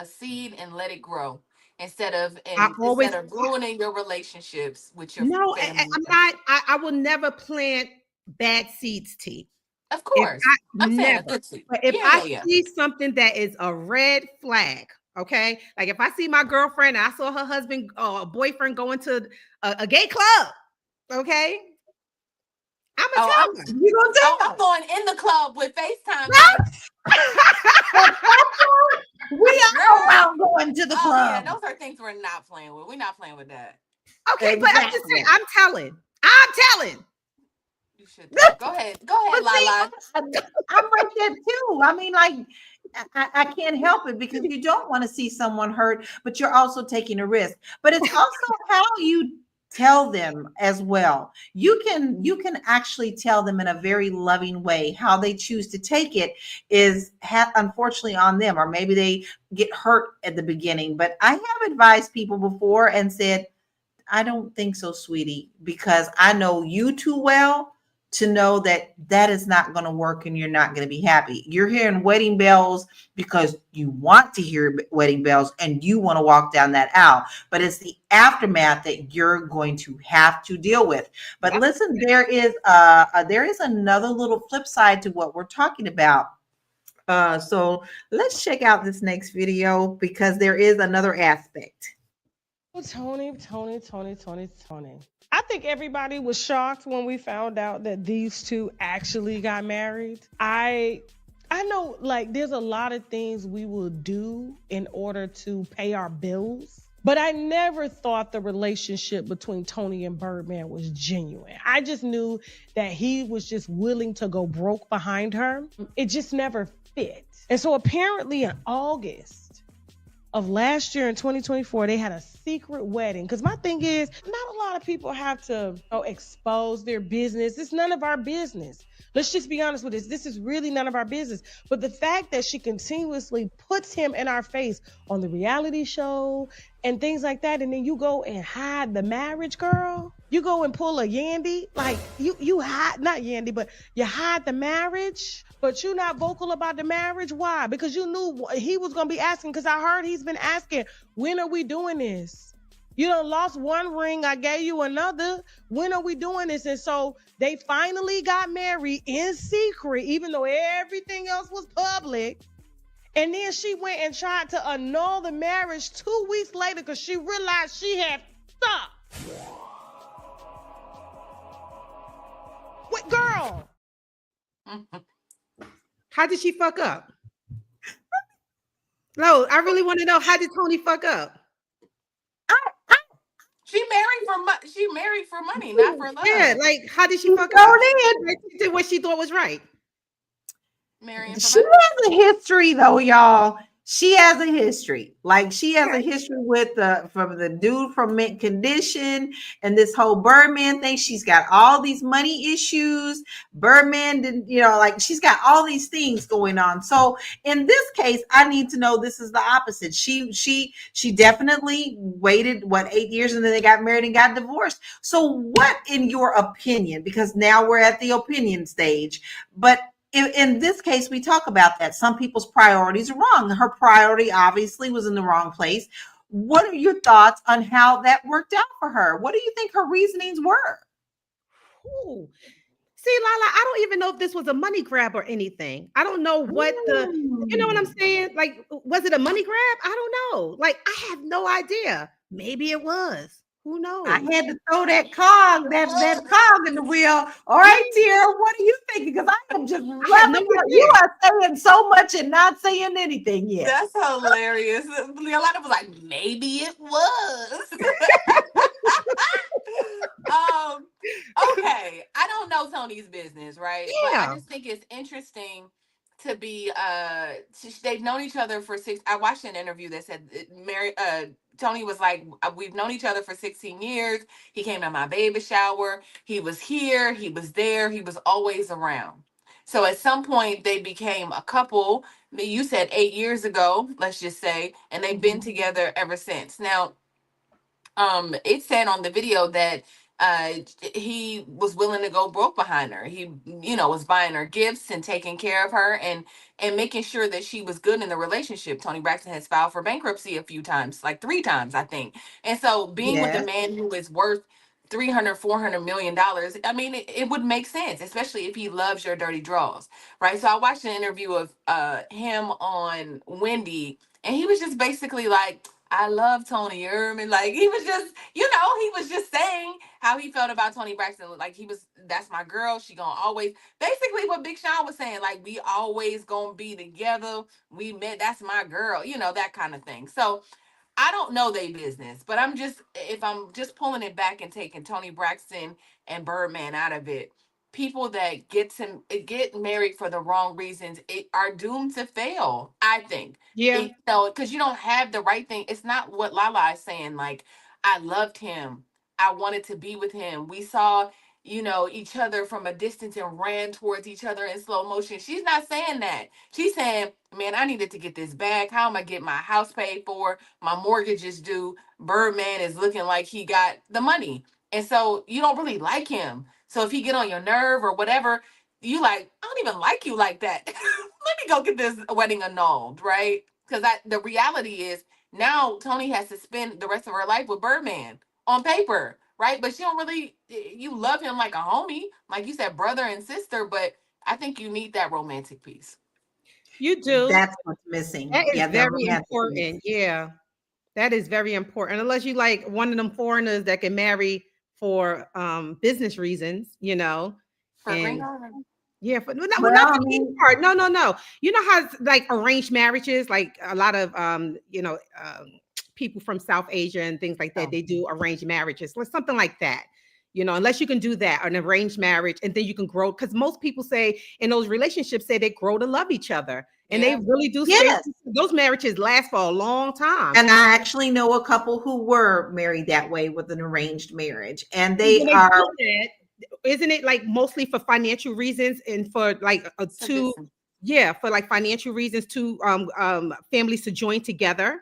seed and let it grow instead of ruining your relationships with your family. I'm not. I will never plant bad seeds, T. Of course. I'm saying a Never. good suit. But if Yeah, I yeah, yeah. see something that is a red flag, okay, like if I see my girlfriend and I saw her husband or boyfriend going to a gay club, okay, I'm gonna Oh, tell them. You gonna tell I'm going in the club with FaceTime. we are around going to the Oh yeah, club. those are things we're not playing with. We're not playing with that. Okay, but I'm just Exactly. saying, I'm telling. You should tell. Go ahead, But see, Lala. I'm like that too. I mean, like, I can't help it because you don't want to see someone hurt, but you're also taking a risk. But it's also how you tell them as well. You can actually tell them in a very loving way. How they choose to take it is unfortunately on them, or maybe they get hurt at the beginning. But I have advised people before and said, I don't think so, sweetie, because I know you too well to know that that is not going to work and you're not going to be happy. You're hearing wedding bells because you want to hear wedding bells and you want to walk down that aisle, but it's the aftermath that you're going to have to deal with. But listen, there is another little flip side to what we're talking about. So let's check out this next video because there is another aspect. Toni. I think everybody was shocked when we found out that these two actually got married. I know, like, there's a lot of things we will do in order to pay our bills, but I never thought the relationship between Toni and Birdman was genuine. I just knew that he was just willing to go broke behind her. It just never fit. And so apparently in August of last year in 2024, they had a secret wedding. Because my thing is, not a lot of people have to expose their business. It's none of our business. Let's just be honest with this. This is really none of our business. But the fact that she continuously puts him in our face on the reality show and things like that, and then you go and hide the marriage, girl. You go and pull a Yandy, like you hide, not Yandy, but you hide the marriage, but you're not vocal about the marriage. Why? Because you knew he was going to be asking, because I heard he's been asking, when are we doing this? You done lost one ring, I gave you another. When are we doing this? And so they finally got married in secret, even though everything else was public. And then she went and tried to annul the marriage 2 weeks later because she realized she had stopped. What, girl? How did she fuck up? No, I really want to know, how did Toni fuck up? She married for money, not for love. Yeah, like, how did she fuck up? She did what she thought was right. Marrying for She money. has a history though, y'all. She has a history. Like, she has a history with from the dude from Mint Condition and this whole Birdman thing. She's got all these money issues. Birdman didn't, like, she's got all these things going on. So in this case, I need to know this is the opposite. She definitely waited 8 years, and then they got married and got divorced. So what, in your opinion, because now we're at the opinion stage, but in this case, we talk about that. Some people's priorities are wrong. Her priority obviously was in the wrong place. What are your thoughts on how that worked out for her? What do you think her reasonings were? Ooh. See, Lala, I don't even know if this was a money grab or anything. I don't know what you know what I'm saying? Like, was it a money grab? I don't know. Like, I have no idea. Maybe it was. Who knows? I had to throw that cog in the wheel. All right, Tierra, what are you thinking? Because I am just loving you are saying so much and not saying anything yet. That's hilarious. Yolanda was like, maybe it was. Okay. I don't know Toni's business, right? Yeah. But I just think it's interesting to be they've known each other for I watched an interview that said Toni was like, we've known each other for 16 years. He came to my baby shower. He was here. He was there. He was always around. So at some point they became a couple. You said 8 years ago, let's just say, and they've been together ever since. Now, it said on the video that he was willing to go broke behind her. He, was buying her gifts and taking care of her and making sure that she was good in the relationship. Toni Braxton has filed for bankruptcy a few times, like 3 times, I think. And so being with a man who is worth $300-400 million. I mean, it would make sense, especially if he loves your dirty draws, right? So I watched an interview of him on Wendy, and he was just basically like, I love Toni Erman. Like, he was just, he was just saying how he felt about Toni Braxton. Like, that's my girl. She gonna always, basically what Big Sean was saying, like, we always gonna be together. We met, that's my girl, that kind of thing. So I don't know they business, but if I'm just pulling it back and taking Toni Braxton and Birdman out of it, people that get married for the wrong reasons are doomed to fail, I think. Yeah. Because you don't have the right thing. It's not what Lala is saying. Like, I loved him. I wanted to be with him. We saw, each other from a distance and ran towards each other in slow motion. She's not saying that. She's saying, man, I needed to get this bag. How am I get my house paid for? My mortgage is due. Birdman is looking like he got the money. And so you don't really like him. So if he get on your nerve or whatever, you like, I don't even like you like that. Let me go get this wedding annulled, right? Because the reality is now Toni has to spend the rest of her life with Birdman on paper, right? But she don't really, you love him like a homie, like you said, brother and sister, but I think you need that romantic piece. You do. That's what's missing. That is very romantic important. Piece. Yeah. That is very important. Unless you like one of them foreigners that can marry for business reasons, For green card? Yeah, for not the green card. No. You know how it's like arranged marriages, like a lot of people from South Asia and things like that, they do arranged marriages, something like that. Unless you can do that, an arranged marriage, and then you can grow, because most people say in those relationships say they grow to love each other. And they really do. Yes. Those marriages last for a long time. And I actually know a couple who were married that way with an arranged marriage. And they Isn't it like mostly for financial reasons and for like for like financial reasons to families to join together?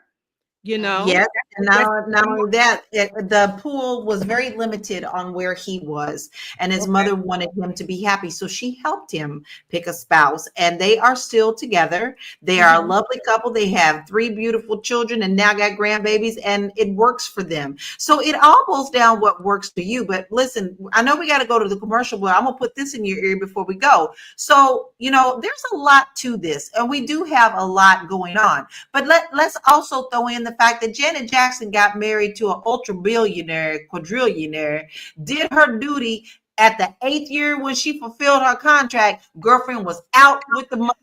Yes, and not only that, the pool was very limited on where he was, and his mother wanted him to be happy, so she helped him pick a spouse, and they are still together. They are a lovely couple. They have 3 beautiful children and now got grandbabies, and it works for them. So it all boils down what works for you. But listen, I know we got to go to the commercial, but I'm gonna put this in your ear before we go. So there's a lot to this, and we do have a lot going on. But let's also throw in the fact that Janet Jackson got married to an ultra billionaire, quadrillionaire, did her duty at the 8th year when she fulfilled her contract. Girlfriend was out with the money.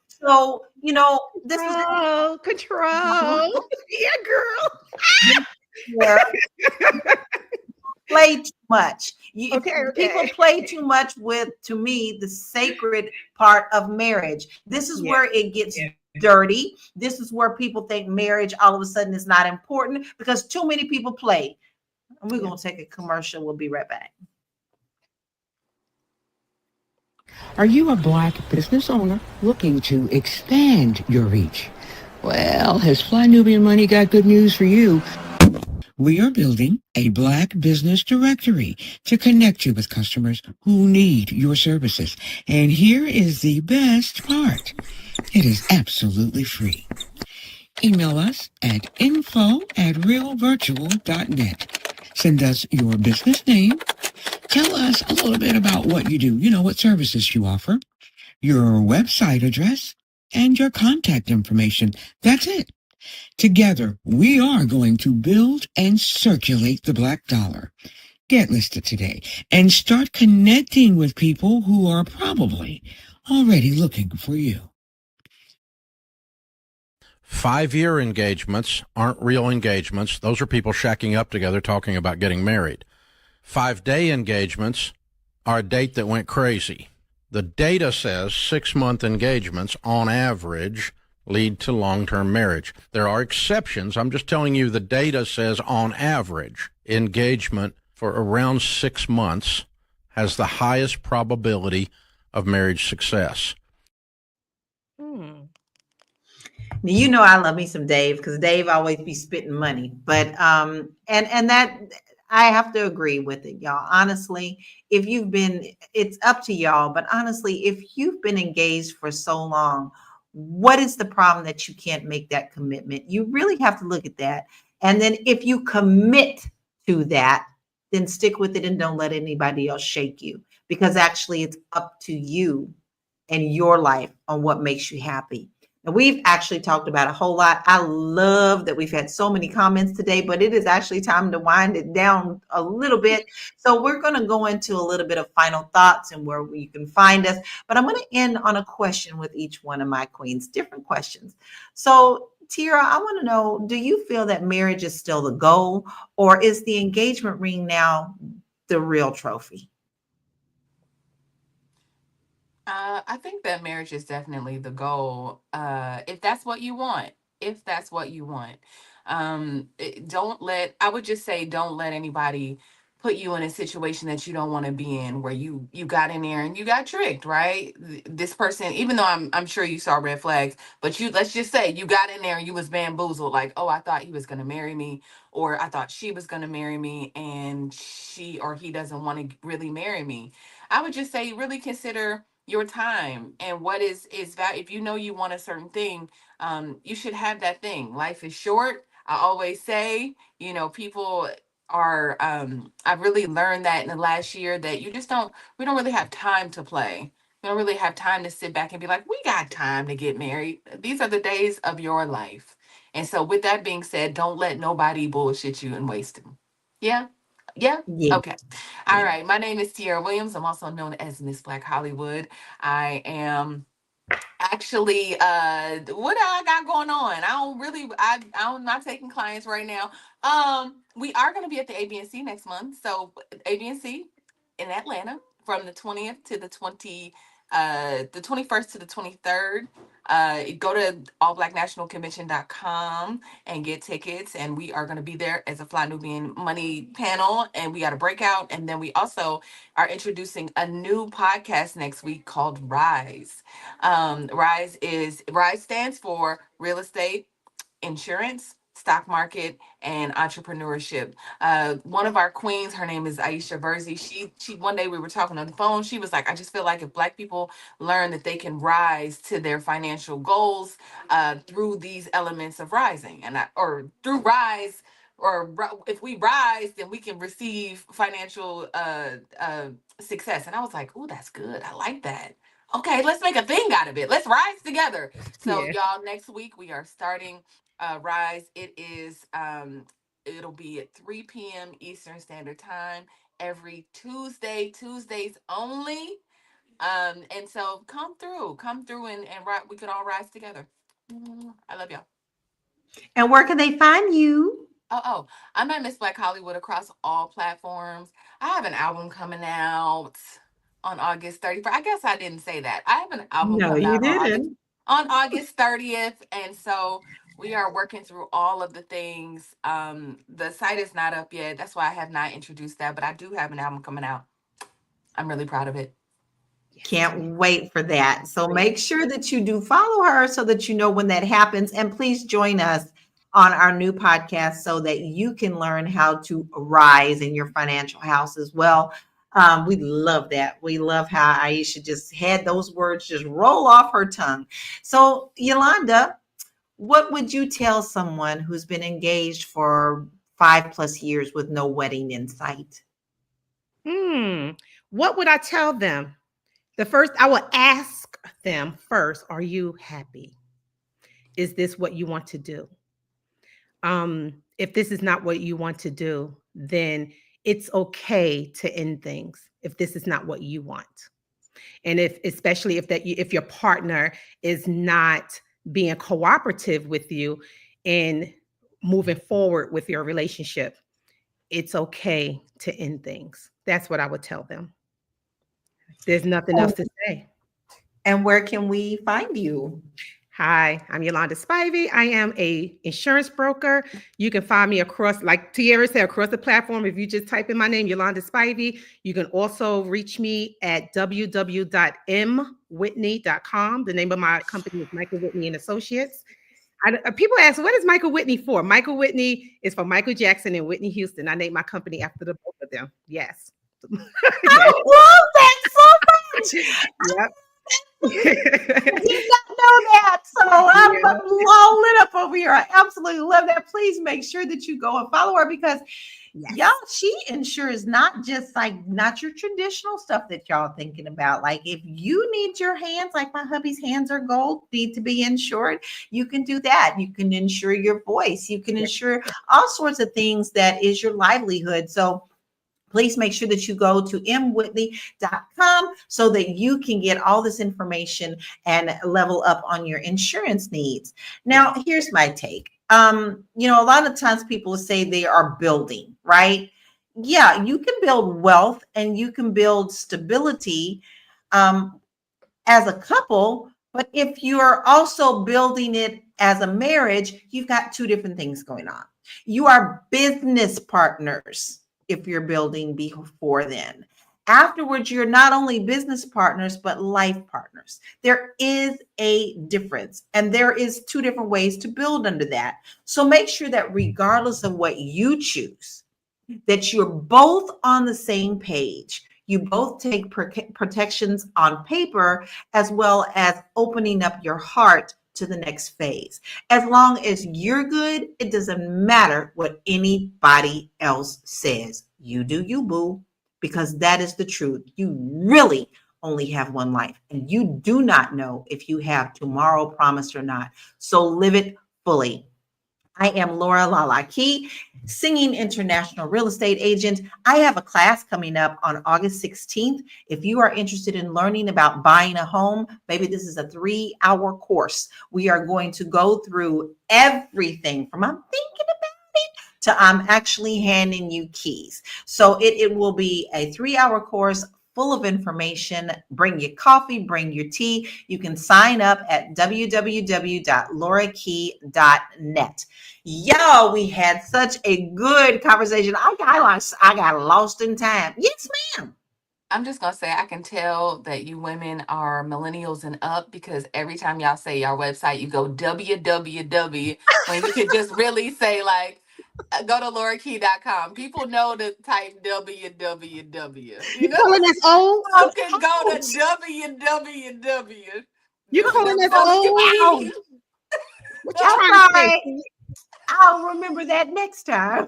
So, this is control. Yeah, girl. Play too much. People play too much with, to me, the sacred part of marriage. This is where it gets dirty. This is where people think marriage all of a sudden is not important because too many people play. And we're going to take a commercial. We'll be right back. Are you a Black business owner looking to expand your reach? Well, has Fly Nubian Money got good news for you? We are building a Black business directory to connect you with customers who need your services. And here is the best part. It is absolutely free. Email us at info@realvirtual.net. Send us your business name. Tell us a little bit about what you do, what services you offer, your website address, and your contact information. That's it. Together, we are going to build and circulate the Black dollar. Get listed today and start connecting with people who are probably already looking for you. 5-year engagements aren't real engagements. Those are people shacking up together talking about getting married. 5-day engagements are a date that went crazy. The data says 6-month engagements on average lead to long-term marriage. There are exceptions. I'm just telling you the data says on average engagement for around 6 months has the highest probability of marriage success. I love me some Dave because Dave always be spitting money. But and that I have to agree with it, y'all. Honestly, it's up to y'all. But honestly, if you've been engaged for so long, what is the problem that you can't make that commitment? You really have to look at that. And then if you commit to that, then stick with it and don't let anybody else shake you, because actually it's up to you and your life on what makes you happy. And we've actually talked about a whole lot. I love that we've had so many comments today, but it is actually time to wind it down a little bit. So we're going to go into a little bit of final thoughts and where you can find us. But I'm going to end on a question with each one of my queens, different questions. So Tira, I want to know, do you feel that marriage is still the goal, or is the engagement ring now the real trophy? I think that marriage is definitely the goal. If that's what you want, if that's what you want, I would just say, don't let anybody put you in a situation that you don't want to be in, where you got in there and you got tricked, right? This person, even though I'm sure you saw red flags, but let's just say you got in there and you was bamboozled, like, oh, I thought he was going to marry me, or I thought she was going to marry me, and she or he doesn't want to really marry me. I would just say, really consider your time and what is that. If you know you want a certain thing, you should have that thing. Life is short. I always say, people are, I've really learned that in the last year, that we don't really have time to play. We don't really have time to sit back and be like, we got time to get married. These are the days of your life. And so with that being said, don't let nobody bullshit you and waste them. Yeah. Yeah. Yeah. Okay. All right. My name is Tierra Williams. I'm also known as Miss Black Hollywood. I am actually, what I got going on? I'm not taking clients right now. We are going to be at the ABNC next month. So ABNC in Atlanta from the 20th to the 21st to the 23rd. Go to allblacknationalconvention.com and get tickets. And we are going to be there as a Fly Nubian Money panel. And we got a breakout. And then we also are introducing a new podcast next week called Rise. Rise stands for real estate, insurance, stock market, and entrepreneurship. One of our queens, her name is Aisha Verzi. She one day we were talking on the phone. She was like, I just feel like if Black people learn that they can rise to their financial goals through these elements of rising, or through Rise, or if we rise, then we can receive financial success. And I was like, oh, that's good. I like that. Okay, let's make a thing out of it. Let's rise together. So y'all, next week we are starting Rise. It'll be at 3 p.m. Eastern Standard Time every Tuesdays only. And so come through and we could all rise together. I love y'all. And where can they find you? Oh, I'm at Miss Black Hollywood across all platforms. I have an album coming out on August 31st. I guess I didn't say that. I have an album coming out on August 30th. And so we are working through all of the things. The site is not up yet. That's why I have not introduced that. But I do have an album coming out. I'm really proud of it. Can't wait for that. So make sure that you do follow her so that you know when that happens. And please join us on our new podcast so that you can learn how to rise in your financial house as well. We love that. We love how Aisha just had those words just roll off her tongue. So Yolanda, what would you tell someone who's been engaged for 5+ years with no wedding in sight? What would I tell them? I will ask them first, are you happy? Is this what you want to do? If this is not what you want to do, then it's okay to end things if this is not what you want. And especially if your partner is not being cooperative with you in moving forward with your relationship, it's okay to end things. That's what I would tell them. There's nothing else to say. And where can we find you? Hi, I'm Yolanda Spivey. I am a insurance broker. You can find me across, like Tierra said, across the platform. If you just type in my name, Yolanda Spivey. You can also reach me at www.mwhitney.com. The name of my company is Michael Whitney and Associates. People ask, what is Michael Whitney for? Michael Whitney is for Michael Jackson and Whitney Houston. I named my company after the both of them. Yes. I love that so much. Yep. I did not know that. So Oh, I'm all lit up over here. I absolutely love that. Please make sure that you go and follow her because y'all, she insures not just like not your traditional stuff that y'all thinking about. Like if you need your hands, like my hubby's hands are gold, need to be insured, you can do that. You can insure your voice. You can insure all sorts of things that is your livelihood. So please make sure that you go to mwhitney.com so that you can get all this information and level up on your insurance needs. Now, here's my take. A lot of times people say they are building, right? Yeah, you can build wealth and you can build stability as a couple, but if you're also building it as a marriage, you've got two different things going on. You are business partners if you're building before then. Afterwards, you're not only business partners, but life partners. There is a difference, and there is two different ways to build under that. So make sure that regardless of what you choose, that you're both on the same page. You both take protections on paper, as well as opening up your heart to the next phase. As long as you're good, it doesn't matter what anybody else says. You do you, boo, because that is the truth. You really only have one life, and you do not know if you have tomorrow promised or not. So live it fully. I am Laura Lala Key, singing international real estate agent. I have a class coming up on August 16th. If you are interested in learning about buying a home, maybe this is a 3-hour course. We are going to go through everything from I'm thinking about it to I'm actually handing you keys. So it will be a 3-hour course full of information. Bring your coffee, bring your tea. You can sign up at www.laurakey.net. Yo, we had such a good conversation. I got lost in time. Yes, ma'am. I'm just gonna say I can tell that you women are millennials and up because every time y'all say your website, you go www when you could just really say like go to laurakey.com. People know to type www. You calling us old? You can go to www. You calling us old? What you trying to say? I'll remember that next time.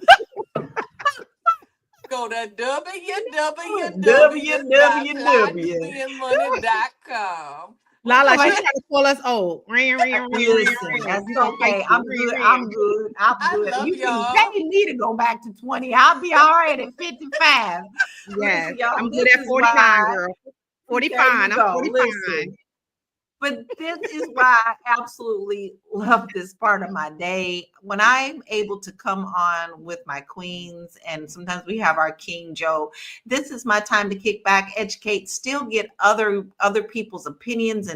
Go to www.flynubianmoney.com. Lala, she's trying to call us old. Listen, that's okay. I'm good. I'm good. Love y'all. They need to go back to 20. I'll be all right at 55. Yes, Listen, I'm good at 45, girl. 45. I'm 45. Listen. But this is why I absolutely love this part of my day. When I'm able to come on with my queens, and sometimes we have our King Joe, this is my time to kick back, educate, still get other people's opinions,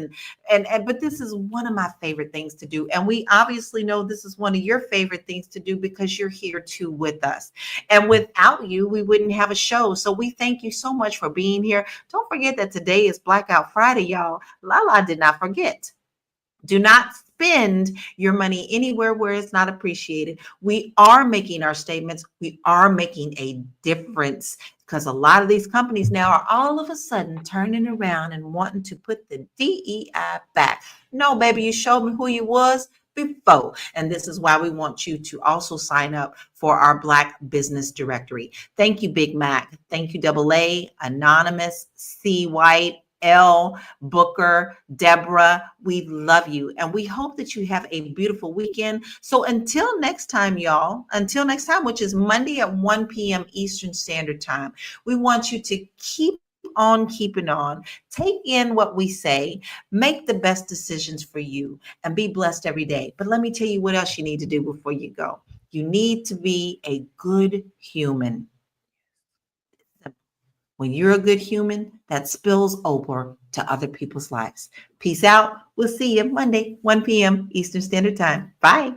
but this is one of my favorite things to do. And we obviously know this is one of your favorite things to do because you're here too with us. And without you, we wouldn't have a show. So we thank you so much for being here. Don't forget that today is Blackout Friday, y'all. Lala did not forget. Do not spend your money anywhere where it's not appreciated. We are making our statements. We are making a difference because a lot of these companies now are all of a sudden turning around and wanting to put the DEI back. No, baby, you showed me who you was before. And this is why we want you to also sign up for our Black Business Directory. Thank you, Big Mac. Thank you, Double A, Anonymous, C. White, L, Booker, Deborah, we love you. And we hope that you have a beautiful weekend. So until next time, y'all, which is Monday at 1 p.m. Eastern Standard Time, we want you to keep on keeping on, take in what we say, make the best decisions for you, and be blessed every day. But let me tell you what else you need to do before you go. You need to be a good human. When you're a good human, that spills over to other people's lives. Peace out. We'll see you Monday, 1 p.m. Eastern Standard Time. Bye.